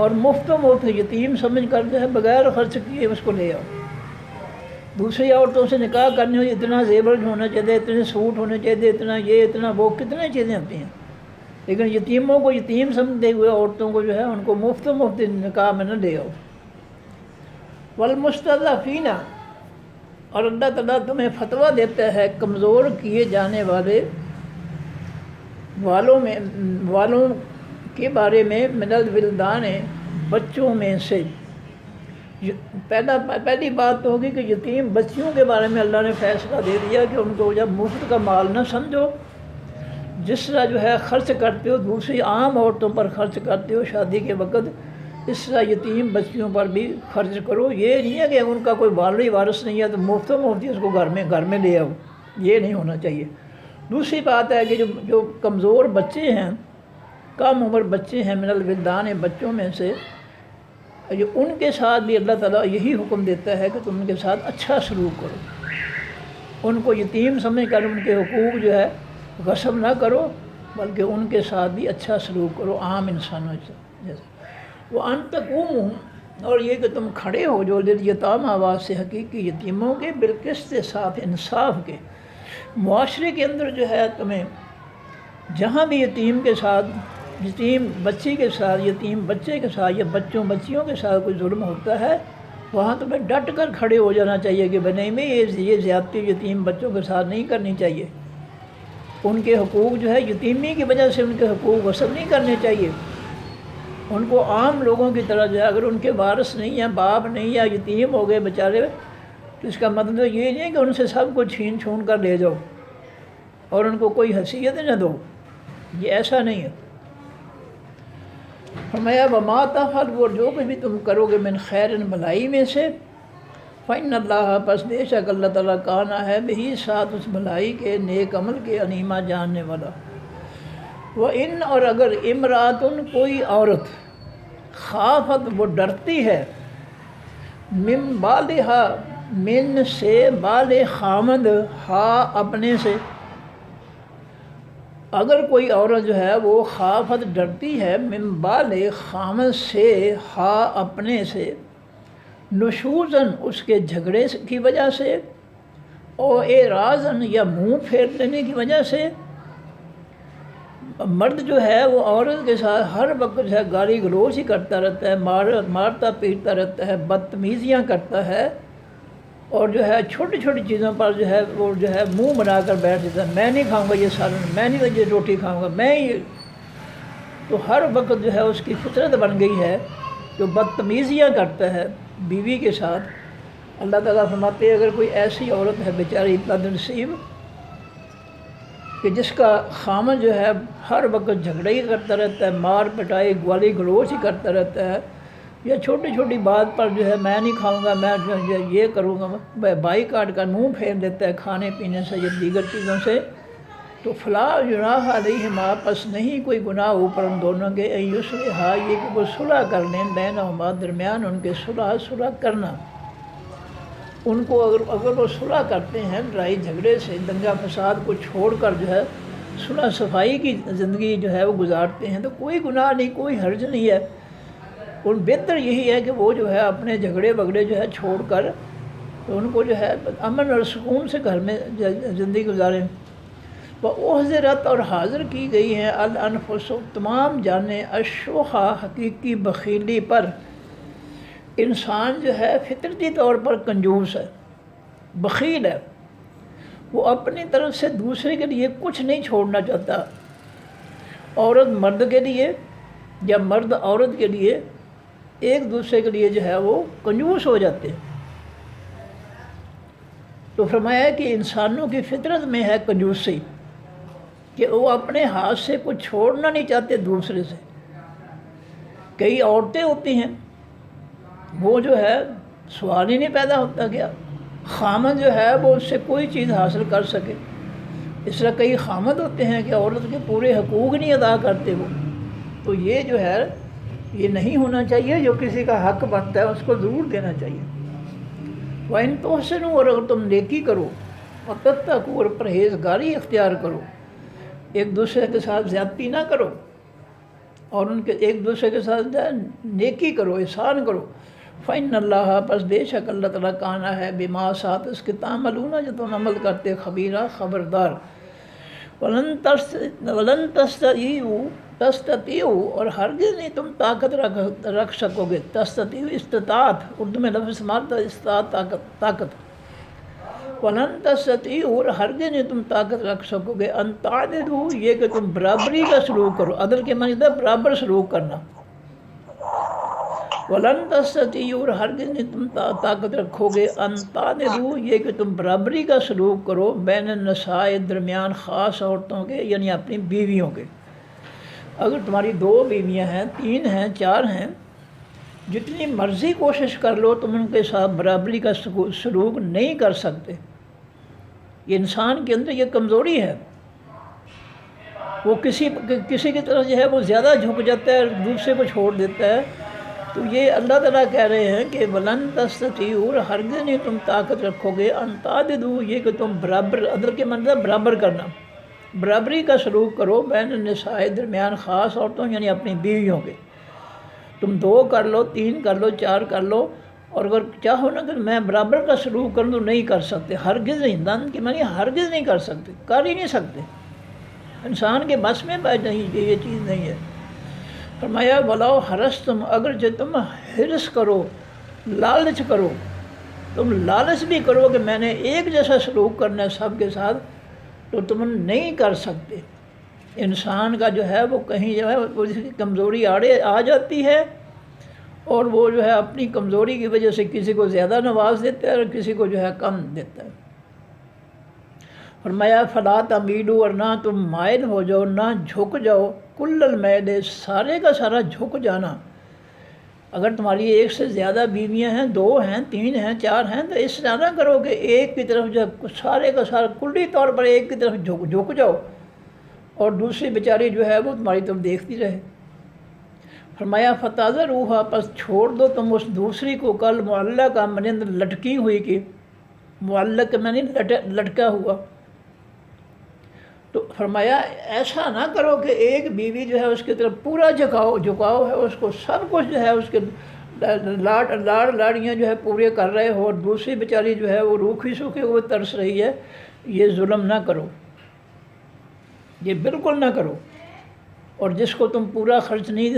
اور مفت یتیم سمجھ کر جو ہے بغیر خرچ کیے اس کو لے آؤ۔ دوسری عورتوں سے نکاح کرنے ہو اتنا زیور ہونا چاہیے، اتنے سوٹ ہونے چاہیے، اتنا یہ اتنا وہ، کتنے چیزیں ہوتی ہیں، لیکن یتیموں کو یتیم سمجھتے ہوئے عورتوں کو جو ہے ان کو مفت نکاح میں نہ لے آؤ۔ والمستضعفین، اور اللہ تعالیٰ تمہیں فتویٰ دیتا ہے کمزور کیے جانے والوں کے بارے میں، من الولدان، بچوں میں سے۔ پہلی بات تو ہوگی کہ یتیم بچیوں کے بارے میں اللہ نے فیصلہ دے دیا کہ ان کو جب مفت کا مال نہ سمجھو، جس طرح جو ہے خرچ کرتے ہو دوسری عام عورتوں پر خرچ کرتے ہو شادی کے وقت، اس طرح یتیم بچیوں پر بھی خرچ کرو۔ یہ نہیں ہے کہ ان کا کوئی والد وارث نہیں ہے تو مفت اس کو گھر میں لے آؤ، یہ نہیں ہونا چاہیے۔ دوسری بات ہے کہ جو کمزور بچے ہیں، کم عمر بچے ہیں، من الولدان، بچوں میں سے، ان کے ساتھ بھی اللہ تعالیٰ یہی حکم دیتا ہے کہ تم ان کے ساتھ اچھا سلوک کرو، ان کو یتیم سمجھ کر ان کے حقوق جو ہے غصب نہ کرو، بلکہ ان کے ساتھ بھی اچھا سلوک کرو عام انسانوں سے جیسے۔ وَأَن تَقُومُوا، اور یہ کہ تم کھڑے ہو جو لِلْيَتَامَىٰ واسطے حقیقی یتیموں کے، بالقسط، ساتھ انصاف کے۔ معاشرے کے اندر جو ہے تمہیں جہاں بھی یتیم کے ساتھ، یتیم بچی کے ساتھ، یتیم بچے کے ساتھ یا بچیوں کے ساتھ کوئی ظلم ہوتا ہے، وہاں تمہیں ڈٹ کر کھڑے ہو جانا چاہیے کہ نہیں میں یہ زیادتی یتیم بچوں کے ساتھ نہیں کرنی چاہیے، ان کے حقوق جو ہے یتیمی کی وجہ سے ان کے حقوق غصب نہیں کرنے چاہیے، ان کو عام لوگوں کی طرح جو ہے اگر ان کے وارث نہیں ہیں، باپ نہیں یا یتیم ہو گئے بیچارے، تو اس کا مطلب یہ نہیں ہے کہ ان سے سب کو چھین کر لے جاؤ اور ان کو کوئی حیثیت نہ دو، یہ ایسا نہیں ہے۔ فرمایا وَمَا تَفْعَلُوا، اور جو کچھ بھی تم کرو گے من خیر، بھلائی میں سے، فَإِنَّ اللَّهَ، پس بے شک اللہ تعالیٰ کانا ہے بہی، ساتھ اس بھلائی کے، نیک عمل کے، علیما، جاننے والا۔ وَإِنْ، اور اگر امراتن، کوئی عورت، خافت، وہ ڈرتی ہے، من بالہا، من سے، بال خامد، ہا، اپنے سے، اگر کوئی عورت جو ہے وہ خافت ڈرتی ہے، من بال خامد سے، ہا، اپنے سے، نشوزن، اس کے جھگڑے کی وجہ سے، اور اعراضن، یا منہ پھیر لینے کی وجہ سے، مرد جو ہے وہ عورت کے ساتھ ہر وقت جو ہے گالی گلوچ ہی کرتا رہتا ہے، مارتا پیٹتا رہتا ہے، بدتمیزیاں کرتا ہے، اور جو ہے چھوٹی چھوٹی چیزوں پر جو ہے وہ جو ہے منہ بنا کر بیٹھ جاتا ہے، میں نہیں کھاؤں گا یہ سالن، میں نہیں یہ روٹی کھاؤں گا، میں یہ، تو ہر وقت جو ہے اس کی فطرت بن گئی ہے جو بدتمیزیاں کرتا ہے بیوی کے ساتھ۔ اللہ تعالیٰ فرماتے ہیں اگر کوئی ایسی عورت ہے بیچاری بد نصیب کہ جس کا خامن جو ہے ہر وقت جھگڑا ہی کرتا رہتا ہے، مار پٹائی، گالی گلوچ ہی کرتا رہتا ہے، یا چھوٹی چھوٹی بات پر جو ہے میں نہیں کھاؤں گا، میں یہ کروں گا، بائی کاٹ کر منہ پھیر دیتا ہے کھانے پینے سے یا دیگر چیزوں سے، تو فلا جناح علیہما، پس نہیں کوئی گناہ اوپر ان دونوں کے، ان یصلحا، یہ کہ وہ صلح کر لیں، بینہما، درمیان ان کے، صلح کرنا، ان کو اگر وہ صلح کرتے ہیں لڑائی جھگڑے سے، دنگا فساد کو چھوڑ کر جو ہے صلح صفائی کی زندگی جو ہے وہ گزارتے ہیں، تو کوئی گناہ نہیں، کوئی حرج نہیں ہے، اور بہتر یہی ہے کہ وہ جو ہے اپنے جھگڑے وگڑے جو ہے چھوڑ کر تو ان کو جو ہے امن اور سکون سے گھر میں زندگی گزاریں۔ وَأُحْضِرَتْ، اور حاضر کی گئی ہیں، الانفس، تمام جانیں، الشُّحَّ، حقیقی بخیلی پر۔ انسان جو ہے فطرتی طور پر کنجوس ہے، بخیل ہے، وہ اپنی طرف سے دوسرے کے لیے کچھ نہیں چھوڑنا چاہتا، عورت مرد کے لیے یا مرد عورت کے لیے، ایک دوسرے کے لیے جو ہے وہ کنجوس ہو جاتے ہیں۔ تو فرمایا کہ انسانوں کی فطرت میں ہے کنجوسی، کہ وہ اپنے ہاتھ سے کچھ چھوڑنا نہیں چاہتے دوسرے سے۔ کئی عورتیں ہوتی ہیں وہ جو ہے سوال ہی نہیں پیدا ہوتا کیا خامد جو ہے وہ اس سے کوئی چیز حاصل کر سکے، اس طرح کئی خامد ہوتے ہیں کہ عورت کے پورے حقوق نہیں ادا کرتے وہ، تو یہ جو ہے یہ نہیں ہونا چاہیے، جو کسی کا حق بنتا ہے اس کو ضرور دینا چاہیے۔ وَإِن تُحْسِنُوا، اور اگر تم نیکی کرو، وَتَتَّقُوا، اور پرہیزگاری اختیار کرو، ایک دوسرے کے ساتھ زیادتی نہ کرو، اور ان کے ایک دوسرے کے ساتھ نیکی کرو، احسان کرو۔ فَإِنَّ اللَّهَ پس بے شک اللہ تعالیٰ کانا ہے بما ساتھ اس کے تعملون جو تم عمل کرتے خبیرہ خبردار۔ وَلَن تستطیعوا اور ہرگز نہیں تم طاقت رکھ سکو گے۔ تستطیع استطاعت، اردو میں لفظ استعمال استطاعت طاقت۔ وَلَن تستطیعوا اور ہرگز نہیں تم طاقت رکھ سکو گے ان تعدلوا یہ کہ تم برابری کا سلوک کرو۔ عدل کے معنی ہے برابر سلوک کرنا۔ وَلَن تستطیعوا اور ہرگز نہیں تم طاقت رکھو گے ان تعدلوا یہ کہ تم برابری کا سلوک کرو بین النساء درمیان خاص عورتوں کے، یعنی اپنی بیویوں کے۔ اگر تمہاری 2 بیویاں ہیں، 3 ہیں، 4 ہیں، جتنی مرضی کوشش کر لو تم ان کے ساتھ برابری کا سلوک نہیں کر سکتے۔ یہ انسان کے اندر یہ کمزوری ہے، وہ کسی کی طرف جو ہے وہ زیادہ جھک جاتا ہے، دوسرے کو چھوڑ دیتا ہے۔ تو یہ اللہ تعالیٰ کہہ رہے ہیں کہ وَلَن تستطیعوا اور ہرگز نہیں تم طاقت رکھو گے ان تعدلوا یہ کہ تم برابر، عدل کے مطلب برابر کرنا، برابری کا سلوک کرو بین النساء درمیان خاص عورتوں یعنی اپنی بیویوں کے۔ تم 2 کر لو، 3 کر لو، 4 کر لو، اور اگر چاہو نا کہ میں برابر کا سلوک کروں تو نہیں کر سکتے، ہرگز نہیں، دن کی معنی ہرگز نہیں کر سکتے، کر ہی نہیں سکتے، انسان کے بس میں نہیں، یہ چیز نہیں ہے۔ فرمایا وَلَوْ حَرَصْتُمْ اگر جو تم حرص کرو، لالچ کرو، تم لالچ بھی کرو کہ میں نے ایک جیسا سلوک کرنا ہے سب کے ساتھ، تو تم نہیں کر سکتے۔ انسان کا جو ہے وہ کہیں جو ہے وہ اس کی کمزوری آڑے آ جاتی ہے، اور وہ جو ہے اپنی کمزوری کی وجہ سے کسی کو زیادہ نواز دیتا ہے اور کسی کو جو ہے کم دیتا ہے۔ فرمایا فَلَا تَمِيلُوا اور نہ تم مائل ہو جاؤ، نہ جھک جاؤ، کل المیل سارے کا سارا جھک جانا۔ اگر تمہاری 1 سے زیادہ بیویاں ہیں، 2 ہیں، 3 ہیں، 4 ہیں، تو اس طرح نہ کرو کہ ایک کی طرف جو سارے کا سارا کلی طور پر ایک کی طرف جھک جاؤ اور دوسری بیچاری جو ہے وہ تمہاری طرف دیکھتی رہے۔ فرمایا فَتَذَرُوهَا پس چھوڑ دو تم اس دوسری کو کل معلقہ مانند لٹکی ہوئی کی، معلق معنی لٹکا ہوا۔ تو فرمایا ایسا نہ کرو کہ ایک بیوی جو ہے اس کی طرف پورا جھکاؤ ہے، اس کو سب کچھ جو ہے اس کے لاڑیاں جو ہے پورے کر رہے ہو، اور دوسری بیچاری جو ہے وہ روکھی سوکھی ہوئے ترس رہی ہے۔ یہ ظلم نہ کرو، یہ بالکل نہ کرو۔ اور جس کو تم پورا خرچ نہیں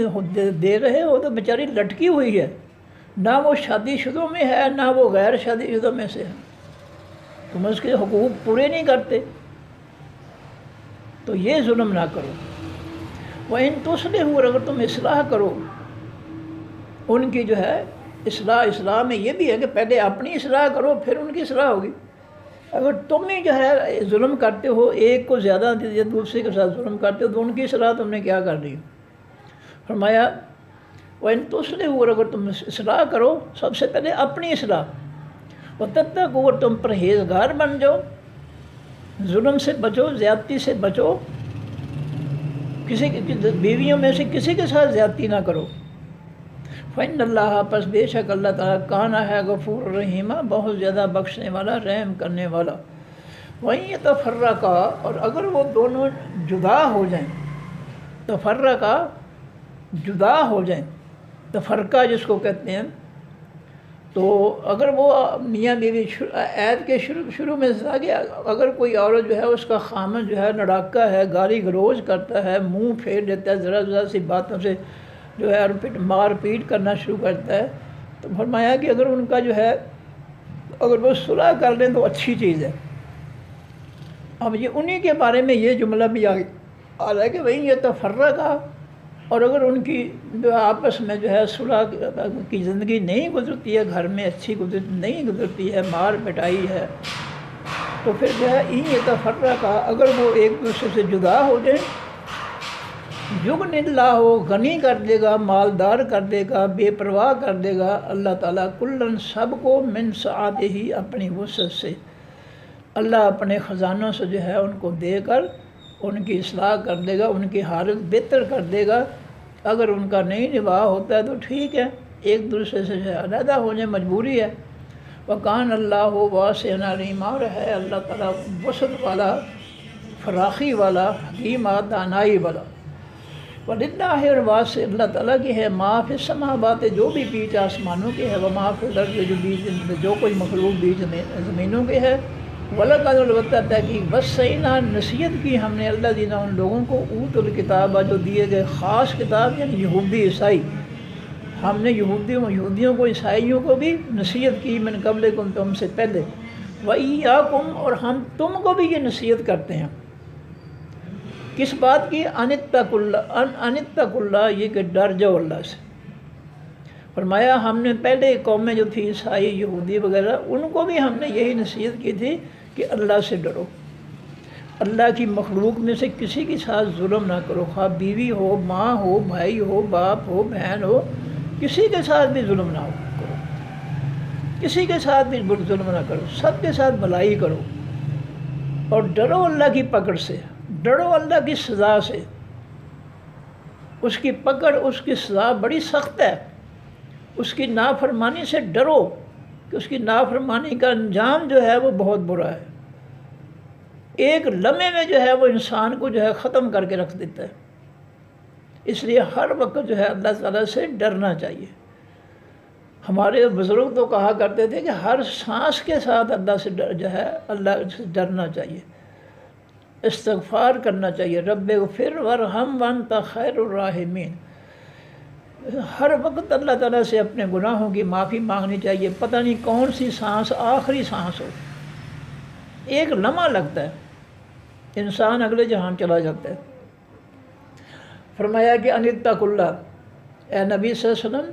دے رہے ہو تو بیچاری لٹکی ہوئی ہے، نہ وہ شادی شدہ میں ہے نہ وہ غیر شادی شدہ میں سے ہے، تم اس کے حقوق پورے نہیں کرتے، تو یہ ظلم نہ کرو۔ وَإِن تُصْلِحُوا اور اگر تم اصلاح کرو ان کی جو ہے اصلاح میں یہ بھی ہے کہ پہلے اپنی اصلاح کرو پھر ان کی اصلاح ہوگی۔ اگر تم ہی جو ہے ظلم کرتے ہو، ایک کو زیادہ یا دوسرے کے ساتھ ظلم کرتے ہو، تو ان کی اصلاح تم نے کیا کر دی؟ فرمایا وَإِن تُصْلِحُوا اور اگر تم اصلاح کرو، سب سے پہلے اپنی اصلاح، وَتَتَّقُوا اور تم پرہیزگار بن جاؤ، ظلم سے بچو، زیادتی سے بچو، کسی بیویوں میں سے کسی کے ساتھ زیادتی نہ کرو۔ فَإِنَّ اللَّهَ پس بے شک اللہ تعالیٰ کانا ہے غفور رحیمہ بہت زیادہ بخشنے والا، رحم کرنے والا۔ وَإِن يَتَفَرَّقَا اور اگر وہ دونوں جدا ہو جائیں، تفرقہ جدا ہو جائیں، تفرقہ جس کو کہتے ہیں، تو اگر وہ میاں بیوی عید کے شروع میں تھا کہ اگر کوئی عورت جو ہے اس کا خامن جو ہے لڑاکا ہے، گالی گلوچ کرتا ہے، منہ پھیر دیتا ہے، ذرا سی باتوں سے جو ہے مار پیٹ کرنا شروع کرتا ہے، تو فرمایا کہ اگر ان کا جو ہے اگر وہ صلح کر لیں تو اچھی چیز ہے۔ اب یہ انہی کے بارے میں یہ جملہ بھی آ رہا ہے کہ وہی یہ تفرقہ اور اگر ان کی جو آپس میں جو ہے صلح کی زندگی نہیں گزرتی ہے، گھر میں اچھی نہیں گزرتی ہے، مار پٹائی ہے، تو پھر جو ہے یہ تفرقہ اگر وہ ایک دوسرے سے جدا ہو جائیں، یغنی اللہ غنی کر دے گا، مالدار کر دے گا، بے پرواہ کر دے گا اللہ تعالیٰ کلن سب کو من سعتہ ہی اپنی وسعت سے، اللہ اپنے خزانوں سے جو ہے ان کو دے کر ان کی اصلاح کر دے گا، ان کی حالت بہتر کر دے گا۔ اگر ان کا نہیں نباہ ہوتا ہے تو ٹھیک ہے، ایک دوسرے سے جو ہے علیحدہ ہو جائے، مجبوری ہے۔ وَكَانَ اللَّهُ وَاسِعًا عَلِيمًا اور ہے اللہ تعالیٰ وسعت والا، فراخی والا، حکیم دانائی والا۔ وَلِلَّهِ اور بات سے اللہ تعالیٰ کی ہے، ما فی السماوات جو بھی بیچ آسمانوں کے ہے، وما فی الارض جو بیچ جو کوئی مخلوق بیچ زمینوں کے ہے، وَلَقَدْ البتہ تحقیق وَصَّيْنَا نصیحت کی ہم نے اللہ دینا ان لوگوں کو اوتوا الکتاب جو دیے گئے خاص کتاب، یعنی یہودی عیسائی، ہم نے یہودیوں کو عیسائیوں کو بھی نصیحت کی من قبلکم تم سے پہلے، وَإِيَّاكُمْ اور ہم تم کو بھی یہ نصیحت کرتے ہیں، کس بات کی؟ ان اتقوا اللہ، یہ کہ ڈر جاؤ اللہ سے۔ فرمایا ہم نے پہلے قومیں جو تھی عیسائی یہودی وغیرہ، ان کو بھی ہم نے یہی نصیحت کی تھی کہ اللہ سے ڈرو، اللہ کی مخلوق میں سے کسی کے ساتھ ظلم نہ کرو، خواہ بیوی ہو، ماں ہو، بھائی ہو، باپ ہو، بہن ہو، کسی کے ساتھ بھی ظلم نہ کرو، کسی کے ساتھ بھی ظلم نہ کرو، سب کے ساتھ بھلائی کرو، اور ڈرو اللہ کی پکڑ سے، ڈرو اللہ کی سزا سے، اس کی پکڑ، اس کی سزا بڑی سخت ہے، اس کی نافرمانی سے ڈرو کہ اس کی نافرمانی کا انجام جو ہے وہ بہت برا ہے، ایک لمحے میں جو ہے وہ انسان کو جو ہے ختم کر کے رکھ دیتا ہے۔ اس لیے ہر وقت جو ہے اللہ تعالیٰ سے ڈرنا چاہیے۔ ہمارے بزرگ تو کہا کرتے تھے کہ ہر سانس کے ساتھ اللہ سے جو ہے اللہ سے ڈرنا چاہیے، استغفار کرنا چاہیے، رب اغفر ورحم وانت خیر الراحمین، ہر وقت اللہ تعالیٰ سے اپنے گناہوں کی معافی مانگنی چاہیے۔ پتہ نہیں کون سی سانس آخری سانس ہو، ایک لمحہ لگتا ہے انسان اگلے جہان چلا جاتا ہے۔ فرمایا کہ ان اتقوا اللہ، اے نبی صلی اللہ علیہ وسلم،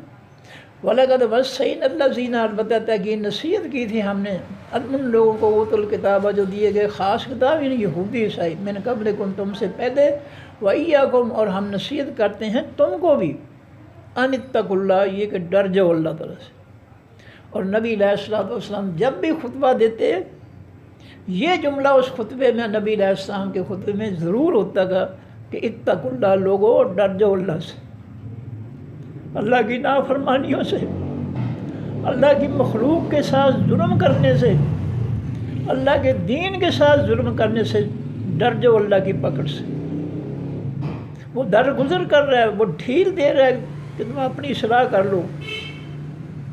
وَلَقَدْ وَصَّيْنَا الَّذِينَ البتہ تحقیق نصیحت کی تھی ہم نے ان لوگوں کو اوتوا الکتاب جو دیے گئے خاص کتاب، یعنی یہودی عیسائی، من قبلکم تم سے پہلے، وَإِيَّاكُمْ اور ہم نصیحت کرتے ہیں تم کو بھی، ان اتقوا اللہ، یہ کہ ڈر جاؤ اللہ تعالیٰ سے۔ اور نبی علیہ الصلوۃ والسلام جب بھی خطبہ دیتے، یہ جملہ اس خطبے میں، نبی علیہ السلام کے خطبے میں ضرور ہوتا تھا کہ اتقوا اللہ، لوگو ڈر جاؤ اللہ سے، اللہ کی نافرمانیوں سے، اللہ کی مخلوق کے ساتھ ظلم کرنے سے، اللہ کے دین کے ساتھ ظلم کرنے سے ڈر جاؤ اللہ کی پکڑ سے۔ وہ درگزر کر رہا ہے، وہ ڈھیل دے رہا ہے کہ تم اپنی اصلاح کر لو،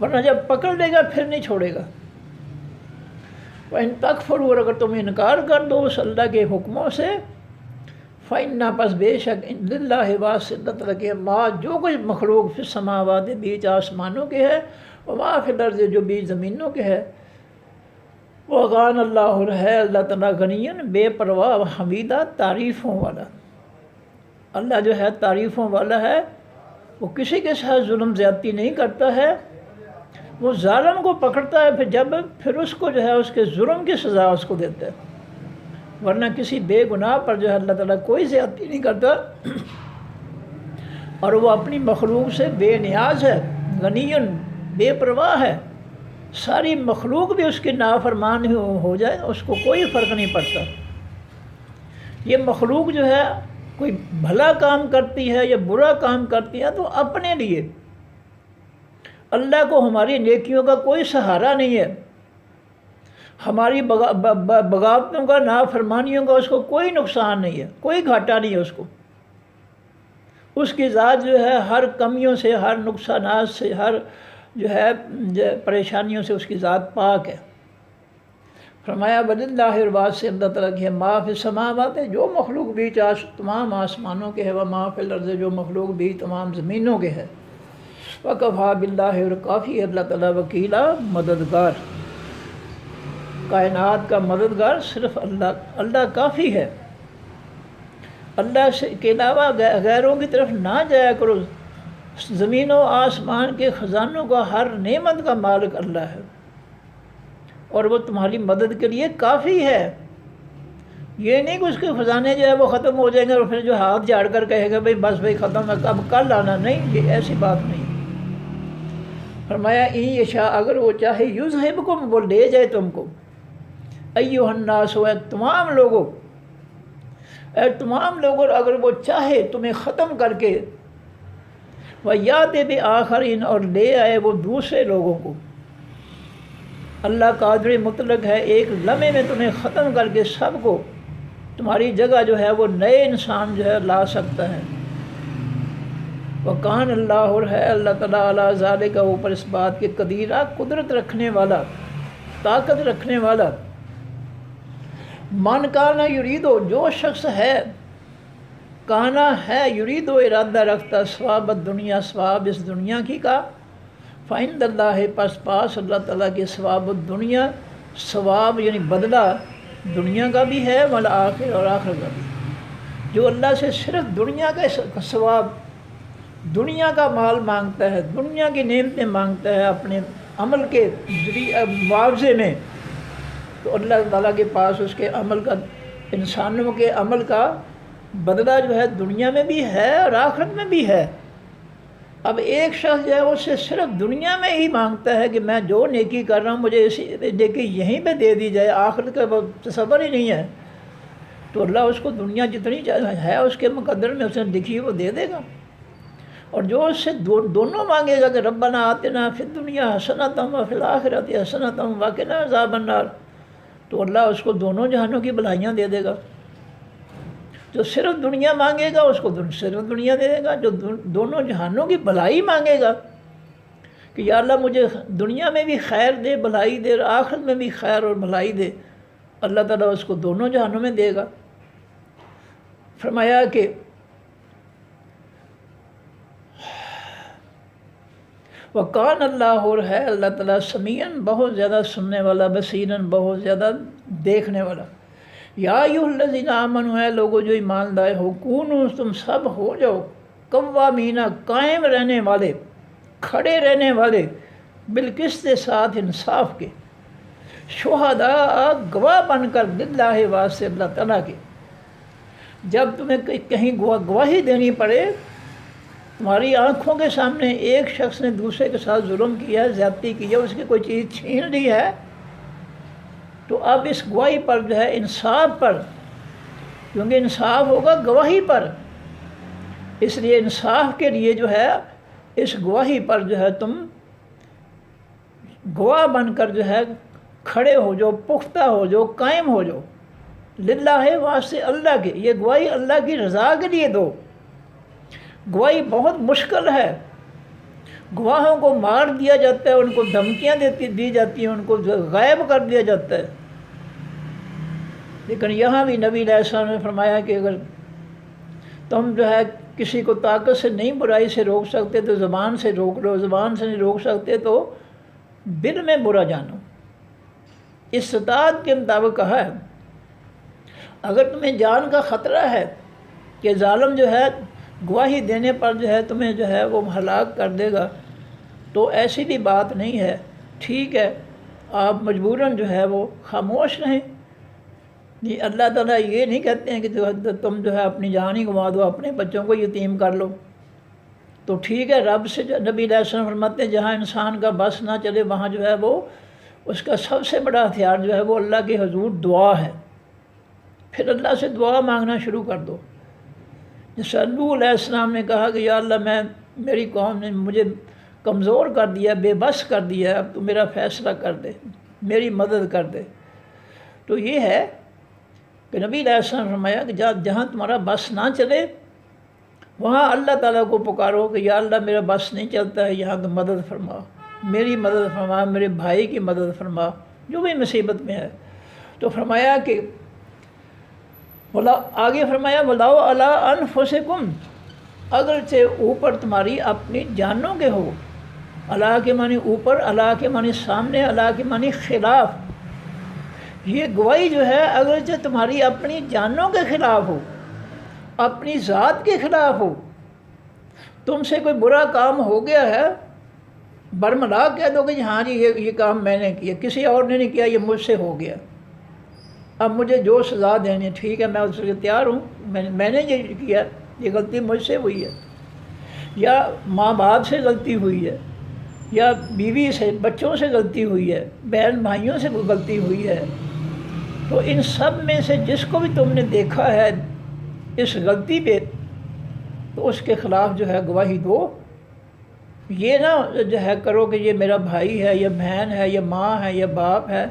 ورنہ جب پکڑ لے گا پھر نہیں چھوڑے گا۔ وَإِن تَكْفُرُوا اور اگر تم انکار کر دو اس اللہ کے حکموں سے، فَإِنَّ پس بے شک لِلَّهِ وَاسِطَةً کے ما جو کچھ مخلوق فی السماوات بیچ آسمانوں کے ہے، وما فی الارض جو بیچ زمینوں کے ہے، وَكَانَ اللَّهُ ہے اللہ تعالیٰ غنیًا بے پرواہ، حمیدہ تعریفوں والا۔ اللہ جو ہے تعریفوں والا ہے، وہ کسی کے ساتھ ظلم زیادتی نہیں کرتا ہے، وہ ظالم کو پکڑتا ہے پھر اس کو جو ہے اس کے ظلم کی سزا اس کو دیتا ہے، ورنہ کسی بے گناہ پر جو ہے اللہ تعالیٰ کوئی زیادتی نہیں کرتا، اور وہ اپنی مخلوق سے بے نیاز ہے، غنیًا بے پرواہ ہے، ساری مخلوق بھی اس کی نافرمان ہو جائے اس کو کوئی فرق نہیں پڑتا۔ یہ مخلوق جو ہے کوئی بھلا کام کرتی ہے یا برا کام کرتی ہے تو اپنے لیے، اللہ کو ہماری نیکیوں کا کوئی سہارا نہیں ہے، ہماری بغاوتوں کا، نافرمانیوں کا اس کو کوئی نقصان نہیں ہے، کوئی گھاٹا نہیں ہے اس کو۔ اس کی ذات جو ہے ہر کمیوں سے، ہر نقصانات سے، ہر جو ہے پریشانیوں سے اس کی ذات پاک ہے۔ فرمایا وَلِلَّهِ اور بات سے اللہ تعالیٰ کی ہے، ما فی السماوات جو مخلوق بھی تمام آسمانوں کے ہے، وما فی الارض جو مخلوق بھی تمام زمینوں کے ہے، وَكَفَى بِاللَّهِ اور کافی ہے اللہ تعالیٰ وکیلا مددگار، کائنات کا مددگار صرف اللہ کافی ہے۔ اللہ سے کے علاوہ غیروں کی طرف نہ جایا کرو، زمین و آسمان کے خزانوں کا ہر نعمت کا مالک اللہ ہے، اور وہ تمہاری مدد کے لیے کافی ہے۔ یہ نہیں کہ اس کے خزانے جو ہے وہ ختم ہو جائیں گے اور پھر جو ہاتھ جھاڑ کر کہے گا بھئی بس بھئی ختم ہے، اب کل آنا، نہیں، یہ ایسی بات نہیں۔ فرمایا ان یشاء اگر وہ چاہے یذہبکم وہ لے جائے تم کو، ایھا الناس اے تمام لوگوں، اے تمام لوگوں، اگر وہ چاہے تمہیں ختم کر کے، وَیَأْتِ بِآخَرِینَ اور لے آئے وہ دوسرے لوگوں کو۔ اللہ قادر مطلق ہے، ایک لمحے میں تمہیں ختم کر کے سب کو تمہاری جگہ جو ہے وہ نئے انسان جو ہے لا سکتا ہے۔ وکان اللہ، اور ہے اللہ تعالیٰ، علی ذالک، اوپر اس بات کے قدیرہ، قدرت رکھنے والا، طاقت رکھنے والا۔ من کانا یریدو، جو شخص ہے، کانا ہے، یریدو ارادہ رکھتا، ثواب الدنیا، ثواب اس دنیا کی کا، فعند اللہ، پس پاس اللہ تعالیٰ کے ثواب الدنیا، ثواب یعنی بدلہ دنیا کا بھی ہے، والآخر، اور آخر کا بھی۔ جو اللہ سے صرف دنیا کا ثواب، دنیا کا مال مانگتا ہے، دنیا کی نعمتیں مانگتا ہے اپنے عمل کے معاوضے میں، تو اللہ تعالیٰ کے پاس اس کے عمل کا، انسانوں کے عمل کا بدلہ جو ہے دنیا میں بھی ہے اور آخرت میں بھی ہے۔ اب ایک شخص جو ہے اس سے صرف دنیا میں ہی مانگتا ہے کہ میں جو نیکی کر رہا ہوں مجھے اسی نیکی یہیں پہ دے دی جائے، آخرت کا تصور ہی نہیں ہے، تو اللہ اس کو دنیا جتنی ہے اس کے مقدر میں اس نے لکھی وہ دے دے گا۔ اور جو اس سے دونوں مانگے گا کہ ربنا آتنا فی الدنیا حسنۃ وفی الآخرۃ حسنۃ وقنا عذاب النار، تو اللہ اس کو دونوں جہانوں کی بھلائیاں دے دے گا۔ جو صرف دنیا مانگے گا اس کو صرف دنیا دے دے گا، جو دونوں جہانوں کی بھلائی مانگے گا کہ یا اللہ مجھے دنیا میں بھی خیر دے، بھلائی دے، اور آخرت میں بھی خیر اور بھلائی دے، اللہ تعالیٰ اس کو دونوں جہانوں میں دے گا۔ فرمایا کہ وَقَانَ اللہ، اور ہے اللہ تعالیٰ، سمیعاً بہت زیادہ سننے والا، بصیراً بہت زیادہ دیکھنے والا۔ یا ایھا الذین آمنوا، ہے لوگو جو ایمان لائے ہو، کونوا، تم سب ہو جاؤ، قوامین، قائم رہنے والے، کھڑے رہنے والے، بالقسط، ساتھ انصاف کے، شہداء، گواہ بن کر، للہ، واسطے اللہ تعالیٰ کے۔ جب تمہیں کہیں گواہی دینی پڑے، تمہاری آنکھوں کے سامنے ایک شخص نے دوسرے کے ساتھ ظلم کیا ہے، زیادتی کی ہے، اس کی کوئی چیز چھین لی ہے، تو اب اس گواہی پر جو ہے انصاف پر، کیونکہ انصاف ہوگا گواہی پر، اس لیے انصاف کے لیے جو ہے اس گواہی پر جو ہے تم گواہ بن کر جو ہے کھڑے ہو جاؤ، پختہ ہو جاؤ، قائم ہو جاؤ، للہ، واسطے اللہ کے۔ یہ گواہی اللہ کی رضا کے لیے دو۔ گواہی بہت مشکل ہے، گواہوں کو مار دیا جاتا ہے، ان کو دھمکیاں دی جاتی ہیں، ان کو غائب کر دیا جاتا ہے، لیکن یہاں بھی نبی علیہ السلام نے فرمایا کہ اگر تم جو ہے کسی کو طاقت سے نہیں برائی سے روک سکتے تو زبان سے روک لو، زبان سے نہیں روک سکتے تو دل میں برا جانو۔ استطاعت کے مطابق کہا ہے، اگر تمہیں جان کا خطرہ ہے کہ ظالم جو ہے گواہی دینے پر جو ہے تمہیں جو ہے وہ ہلاک کر دے گا، تو ایسی بھی بات نہیں ہے، ٹھیک ہے، آپ مجبوراً جو ہے وہ خاموش رہیں۔ یہ اللہ تعالیٰ یہ نہیں کہتے ہیں کہ تم جو ہے اپنی جان ہی گنوا دو، اپنے بچوں کو یتیم کر لو، تو ٹھیک ہے، رب سے نبی علیہ السلام فرماتے ہیں جہاں انسان کا بس نہ چلے وہاں جو ہے وہ اس کا سب سے بڑا ہتھیار جو ہے وہ اللہ کے حضور دعا ہے، پھر اللہ سے دعا مانگنا شروع کر دو۔ جیسے نوح علیہ السلام نے کہا کہ یا اللہ میری قوم نے مجھے کمزور کر دیا، بے بس کر دیا، اب تو میرا فیصلہ کر دے، میری مدد کر دے۔ تو یہ ہے کہ نبی علیہ السلام نے فرمایا کہ جہاں تمہارا بس نہ چلے وہاں اللہ تعالیٰ کو پکارو کہ یا اللہ میرا بس نہیں چلتا ہے، یہاں تو مدد فرما، میری مدد فرما، میرے بھائی کی مدد فرما جو بھی مصیبت میں ہے۔ تو فرمایا کہ آگے فرمایا وَلَوْ عَلَىٰ أَنفُسِكُمْ، اگرچہ اوپر تمہاری اپنی جانوں کے ہو، اللہ کے معنی اوپر، اللہ کے معنی سامنے، اللہ کے معنی خلاف۔ یہ گواہی جو ہے اگرچہ تمہاری اپنی جانوں کے خلاف ہو، اپنی ذات کے خلاف ہو، تم سے کوئی برا کام ہو گیا ہے، برملا کہہ دو کہ ہاں جی یہ کام میں نے کیا، کسی اور نے نہیں کیا، یہ مجھ سے ہو گیا، اب مجھے جو سزا دینی ٹھیک ہے میں اس کے تیار ہوں، میں نے یہ کیا، یہ غلطی مجھ سے ہوئی ہے، یا ماں باپ سے غلطی ہوئی ہے، یا بیوی سے، بچوں سے غلطی ہوئی ہے، بہن بھائیوں سے غلطی ہوئی ہے، تو ان سب میں سے جس کو بھی تم نے دیکھا ہے اس غلطی پہ تو اس کے خلاف جو ہے گواہی دو۔ یہ نہ جو ہے کرو کہ یہ میرا بھائی ہے یا بہن ہے یا ماں ہے یا باپ ہے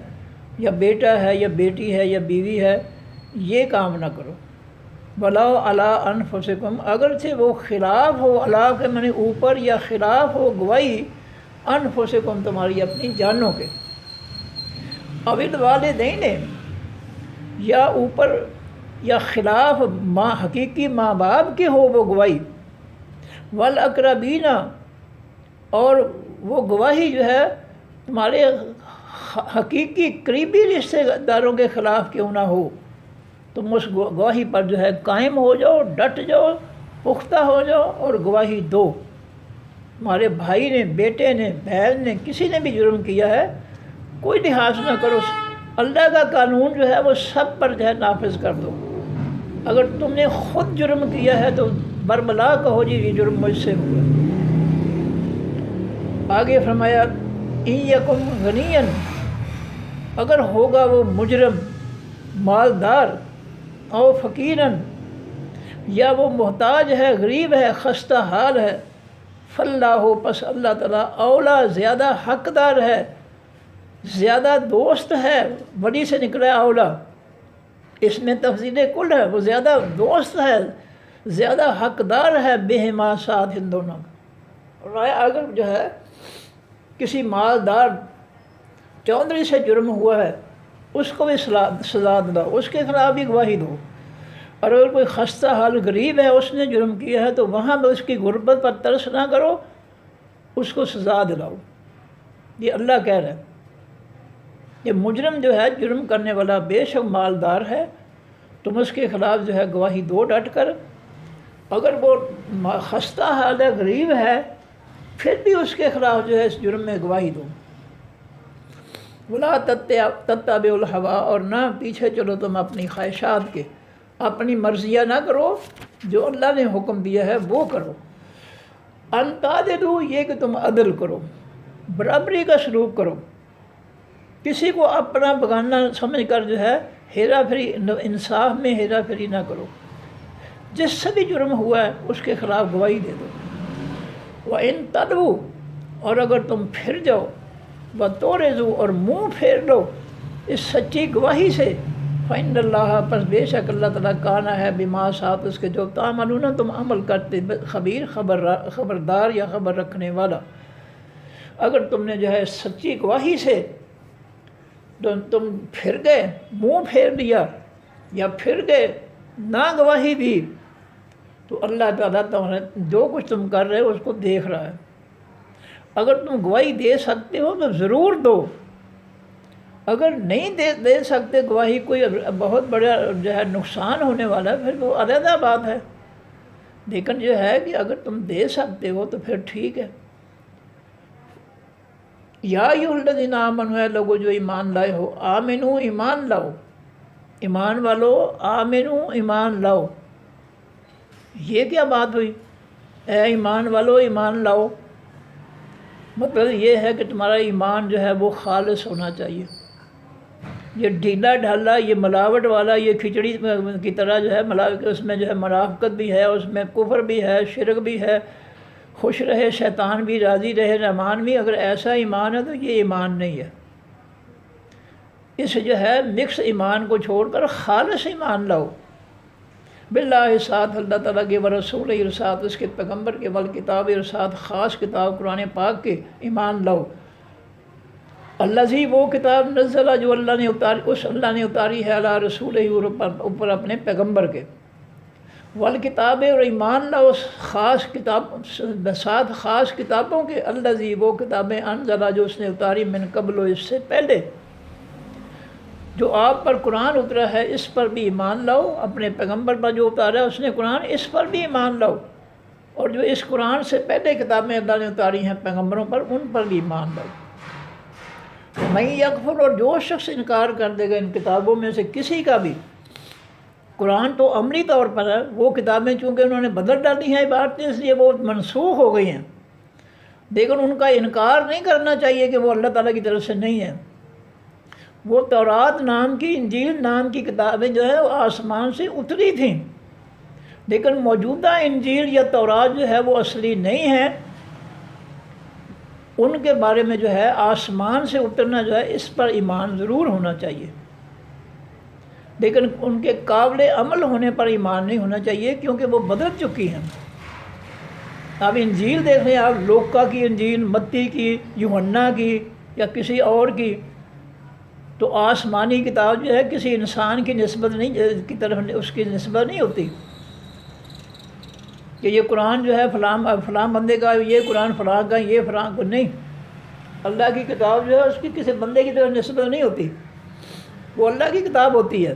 یا بیٹا ہے یا بیٹی ہے یا بیوی ہے، یہ کام نہ کرو۔ وَلَوْ عَلَىٰ أَنفُسِكُمْ، اگرچہ وہ خلاف ہو، علا کے معنی اوپر، یا خلاف ہو گواہی انفسکم تمہاری اپنی جانوں کے، او الوالدین، یا اوپر یا خلاف ماں حقیقی ماں باپ کی ہو وہ گواہی، والاقربین، اور وہ گواہی جو ہے تمہارے حقیقی قریبی رشتے داروں کے خلاف کیوں نہ ہو، تم اس گواہی پر جو ہے قائم ہو جاؤ، ڈٹ جاؤ، پختہ ہو جاؤ اور گواہی دو۔ ہمارے بھائی نے، بیٹے نے، بہن نے، کسی نے بھی جرم کیا ہے، کوئی لحاظ نہ کرو، اللہ کا قانون جو ہے وہ سب پر جو ہے نافذ کر دو۔ اگر تم نے خود جرم کیا ہے تو برملا کہو جی یہ جرم مجھ سے ہوا۔ آگے فرمایا ان یکم غنیا، اگر ہوگا وہ مجرم مالدار، او فقیراً، یا وہ محتاج ہے، غریب ہے، خستہ حال ہے، فاللہ، پس اللہ تعالیٰ اولا، زیادہ حقدار ہے، زیادہ دوست ہے، بڑی سے نکلا ہے اولا، اس میں تفضیل کل ہے، وہ زیادہ دوست ہے، زیادہ حقدار ہے، بہما، ساتھ ان دونوں کا۔ اور اگر جو ہے کسی مالدار چودھری سے جرم ہوا ہے اس کو بھی سزا دو، اس کے خلاف بھی گواہی دو، اور اگر کوئی خستہ حال غریب ہے اس نے جرم کیا ہے تو وہاں بھی اس کی غربت پر ترس نہ کرو، اس کو سزا دلاؤ۔ یہ اللہ کہہ رہا ہے، یہ مجرم جو ہے جرم کرنے والا بے شک مالدار ہے، تم اس کے خلاف جو ہے گواہی دو ڈٹ کر، اگر وہ خستہ حال ہے، غریب ہے، پھر بھی اس کے خلاف جو ہے اس جرم میں گواہی دو۔ وَلَا تَتَّبِعُوا الْهَوَىٰ، اور نہ پیچھے چلو تم اپنی خواہشات کے، اپنی مرضیاں نہ کرو، جو اللہ نے حکم دیا ہے وہ کرو۔ ان تعدلوا، یہ کہ تم عدل کرو، برابری کا سلوک کرو، کسی کو اپنا بگانا سمجھ کر جو ہے ہیرا پھیری، انصاف میں ہیرا پھیری نہ کرو، جس سے بھی جرم ہوا ہے اس کے خلاف گواہی دے دو۔ وَإِن تَلْوُوا، اور اگر تم پھر جاؤ، وَتُعْرِضُوا، اور منہ پھیر لو اس سچی گواہی سے، فَإِنَّ اللَّهَ، پس بے شک اللہ تعالیٰ کانا ہے، بما، ساتھ اس کے جو تعملون تم عمل کرتے، خبیر، خبردار یا خبر رکھنے والا۔ اگر تم نے جو ہے سچی گواہی سے تم پھر گئے، منہ پھیر لیا، یا پھر گئے نہ گواہی دی، تو اللہ تعالیٰ تمہارے جو کچھ تم کر رہے ہو اس کو دیکھ رہا ہے۔ اگر تم گواہی دے سکتے ہو تو ضرور دو، اگر نہیں دے سکتے گواہی، کوئی بہت بڑا جو ہے نقصان ہونے والا ہے، پھر وہ علیحدہ بات ہے، لیکن جو ہے کہ اگر تم دے سکتے ہو تو پھر ٹھیک ہے۔ یا ایھا الذین آمنوا، اے لوگو جو ایمان لائے ہو، آمنو، ایمان لاؤ، ایمان والو، آمنو، ایمان لاؤ۔ یہ کیا بات ہوئی؟ اے ایمان والو، ایمان لاؤ، مطلب یہ ہے کہ تمہارا ایمان جو ہے وہ خالص ہونا چاہیے۔ یہ ڈھیلا ڈھالا، یہ ملاوٹ والا، یہ کھچڑی کی طرح جو ہے اس میں جو ہے منافقت بھی ہے، اس میں کفر بھی ہے، شرک بھی ہے، خوش رہے شیطان بھی، راضی رہے رحمان بھی، اگر ایسا ایمان ہے تو یہ ایمان نہیں ہے۔ اس جو ہے مکس ایمان کو چھوڑ کر خالص ایمان لاؤ، باللہ، ساتھ اللہ تعالیٰ کے، ورسول، ساتھ اس کے پیغمبر کے، والکتاب، ساتھ خاص کتاب قرآن پاک کے ایمان لاؤ۔ الذی، وہ کتاب، نزلہ، جو اللہ نے اتاری، اس اللہ نے اتاری ہے، علی رسول، اوپر اپنے پیغمبر کے، والکتاب، اور ایمان لاؤ اس خاص کتاب، ساتھ خاص کتابوں کے، الذی، وہ کتابیں، انزلہ، جو اس نے اتاری، من قبل، اس سے پہلے، جو آپ پر قرآن اترا ہے اس پر بھی ایمان لاؤ، اپنے پیغمبر پر جو اتارا ہے اس نے قرآن، اس پر بھی ایمان لاؤ، اور جو اس قرآن سے پہلے کتابیں اللہ نے اتاری ہیں پیغمبروں پر، ان پر بھی ایمان لاؤ۔ میں یکفر، اور جو شخص انکار کر دے گا ان کتابوں میں سے کسی کا بھی، قرآن تو عملی طور پر ہے، وہ کتابیں چونکہ انہوں نے بدل ڈالی ہیں عبارتیں، اس لیے وہ منسوخ ہو گئی ہیں، لیکن ان کا انکار نہیں کرنا چاہیے کہ وہ اللہ تعالیٰ کی طرف سے نہیں ہیں۔ وہ تورات نام کی، انجیل نام کی کتابیں جو ہے وہ آسمان سے اتری تھیں، لیکن موجودہ انجیل یا تورات جو ہے وہ اصلی نہیں ہے، ان کے بارے میں جو ہے آسمان سے اترنا جو ہے اس پر ایمان ضرور ہونا چاہیے۔ لیکن ان کے قابل عمل ہونے پر ایمان نہیں ہونا چاہیے، کیونکہ وہ بدل چکی ہیں۔ آپ انجیل دیکھ لیں، آپ لوکا کی انجیل، متی کی، یوحنا کی یا کسی اور کی، تو آسمانی کتاب جو ہے کسی انسان کی نسبت نہیں، کی طرف اس کی نسبت نہیں ہوتی کہ یہ قرآن جو ہے فلاں بندے کا، یہ قرآن فلاں کا، یہ فلاں کو، نہیں۔ اللہ کی کتاب جو ہے اس کی کسی بندے کی طرف نسبت نہیں ہوتی، وہ اللہ کی کتاب ہوتی ہے۔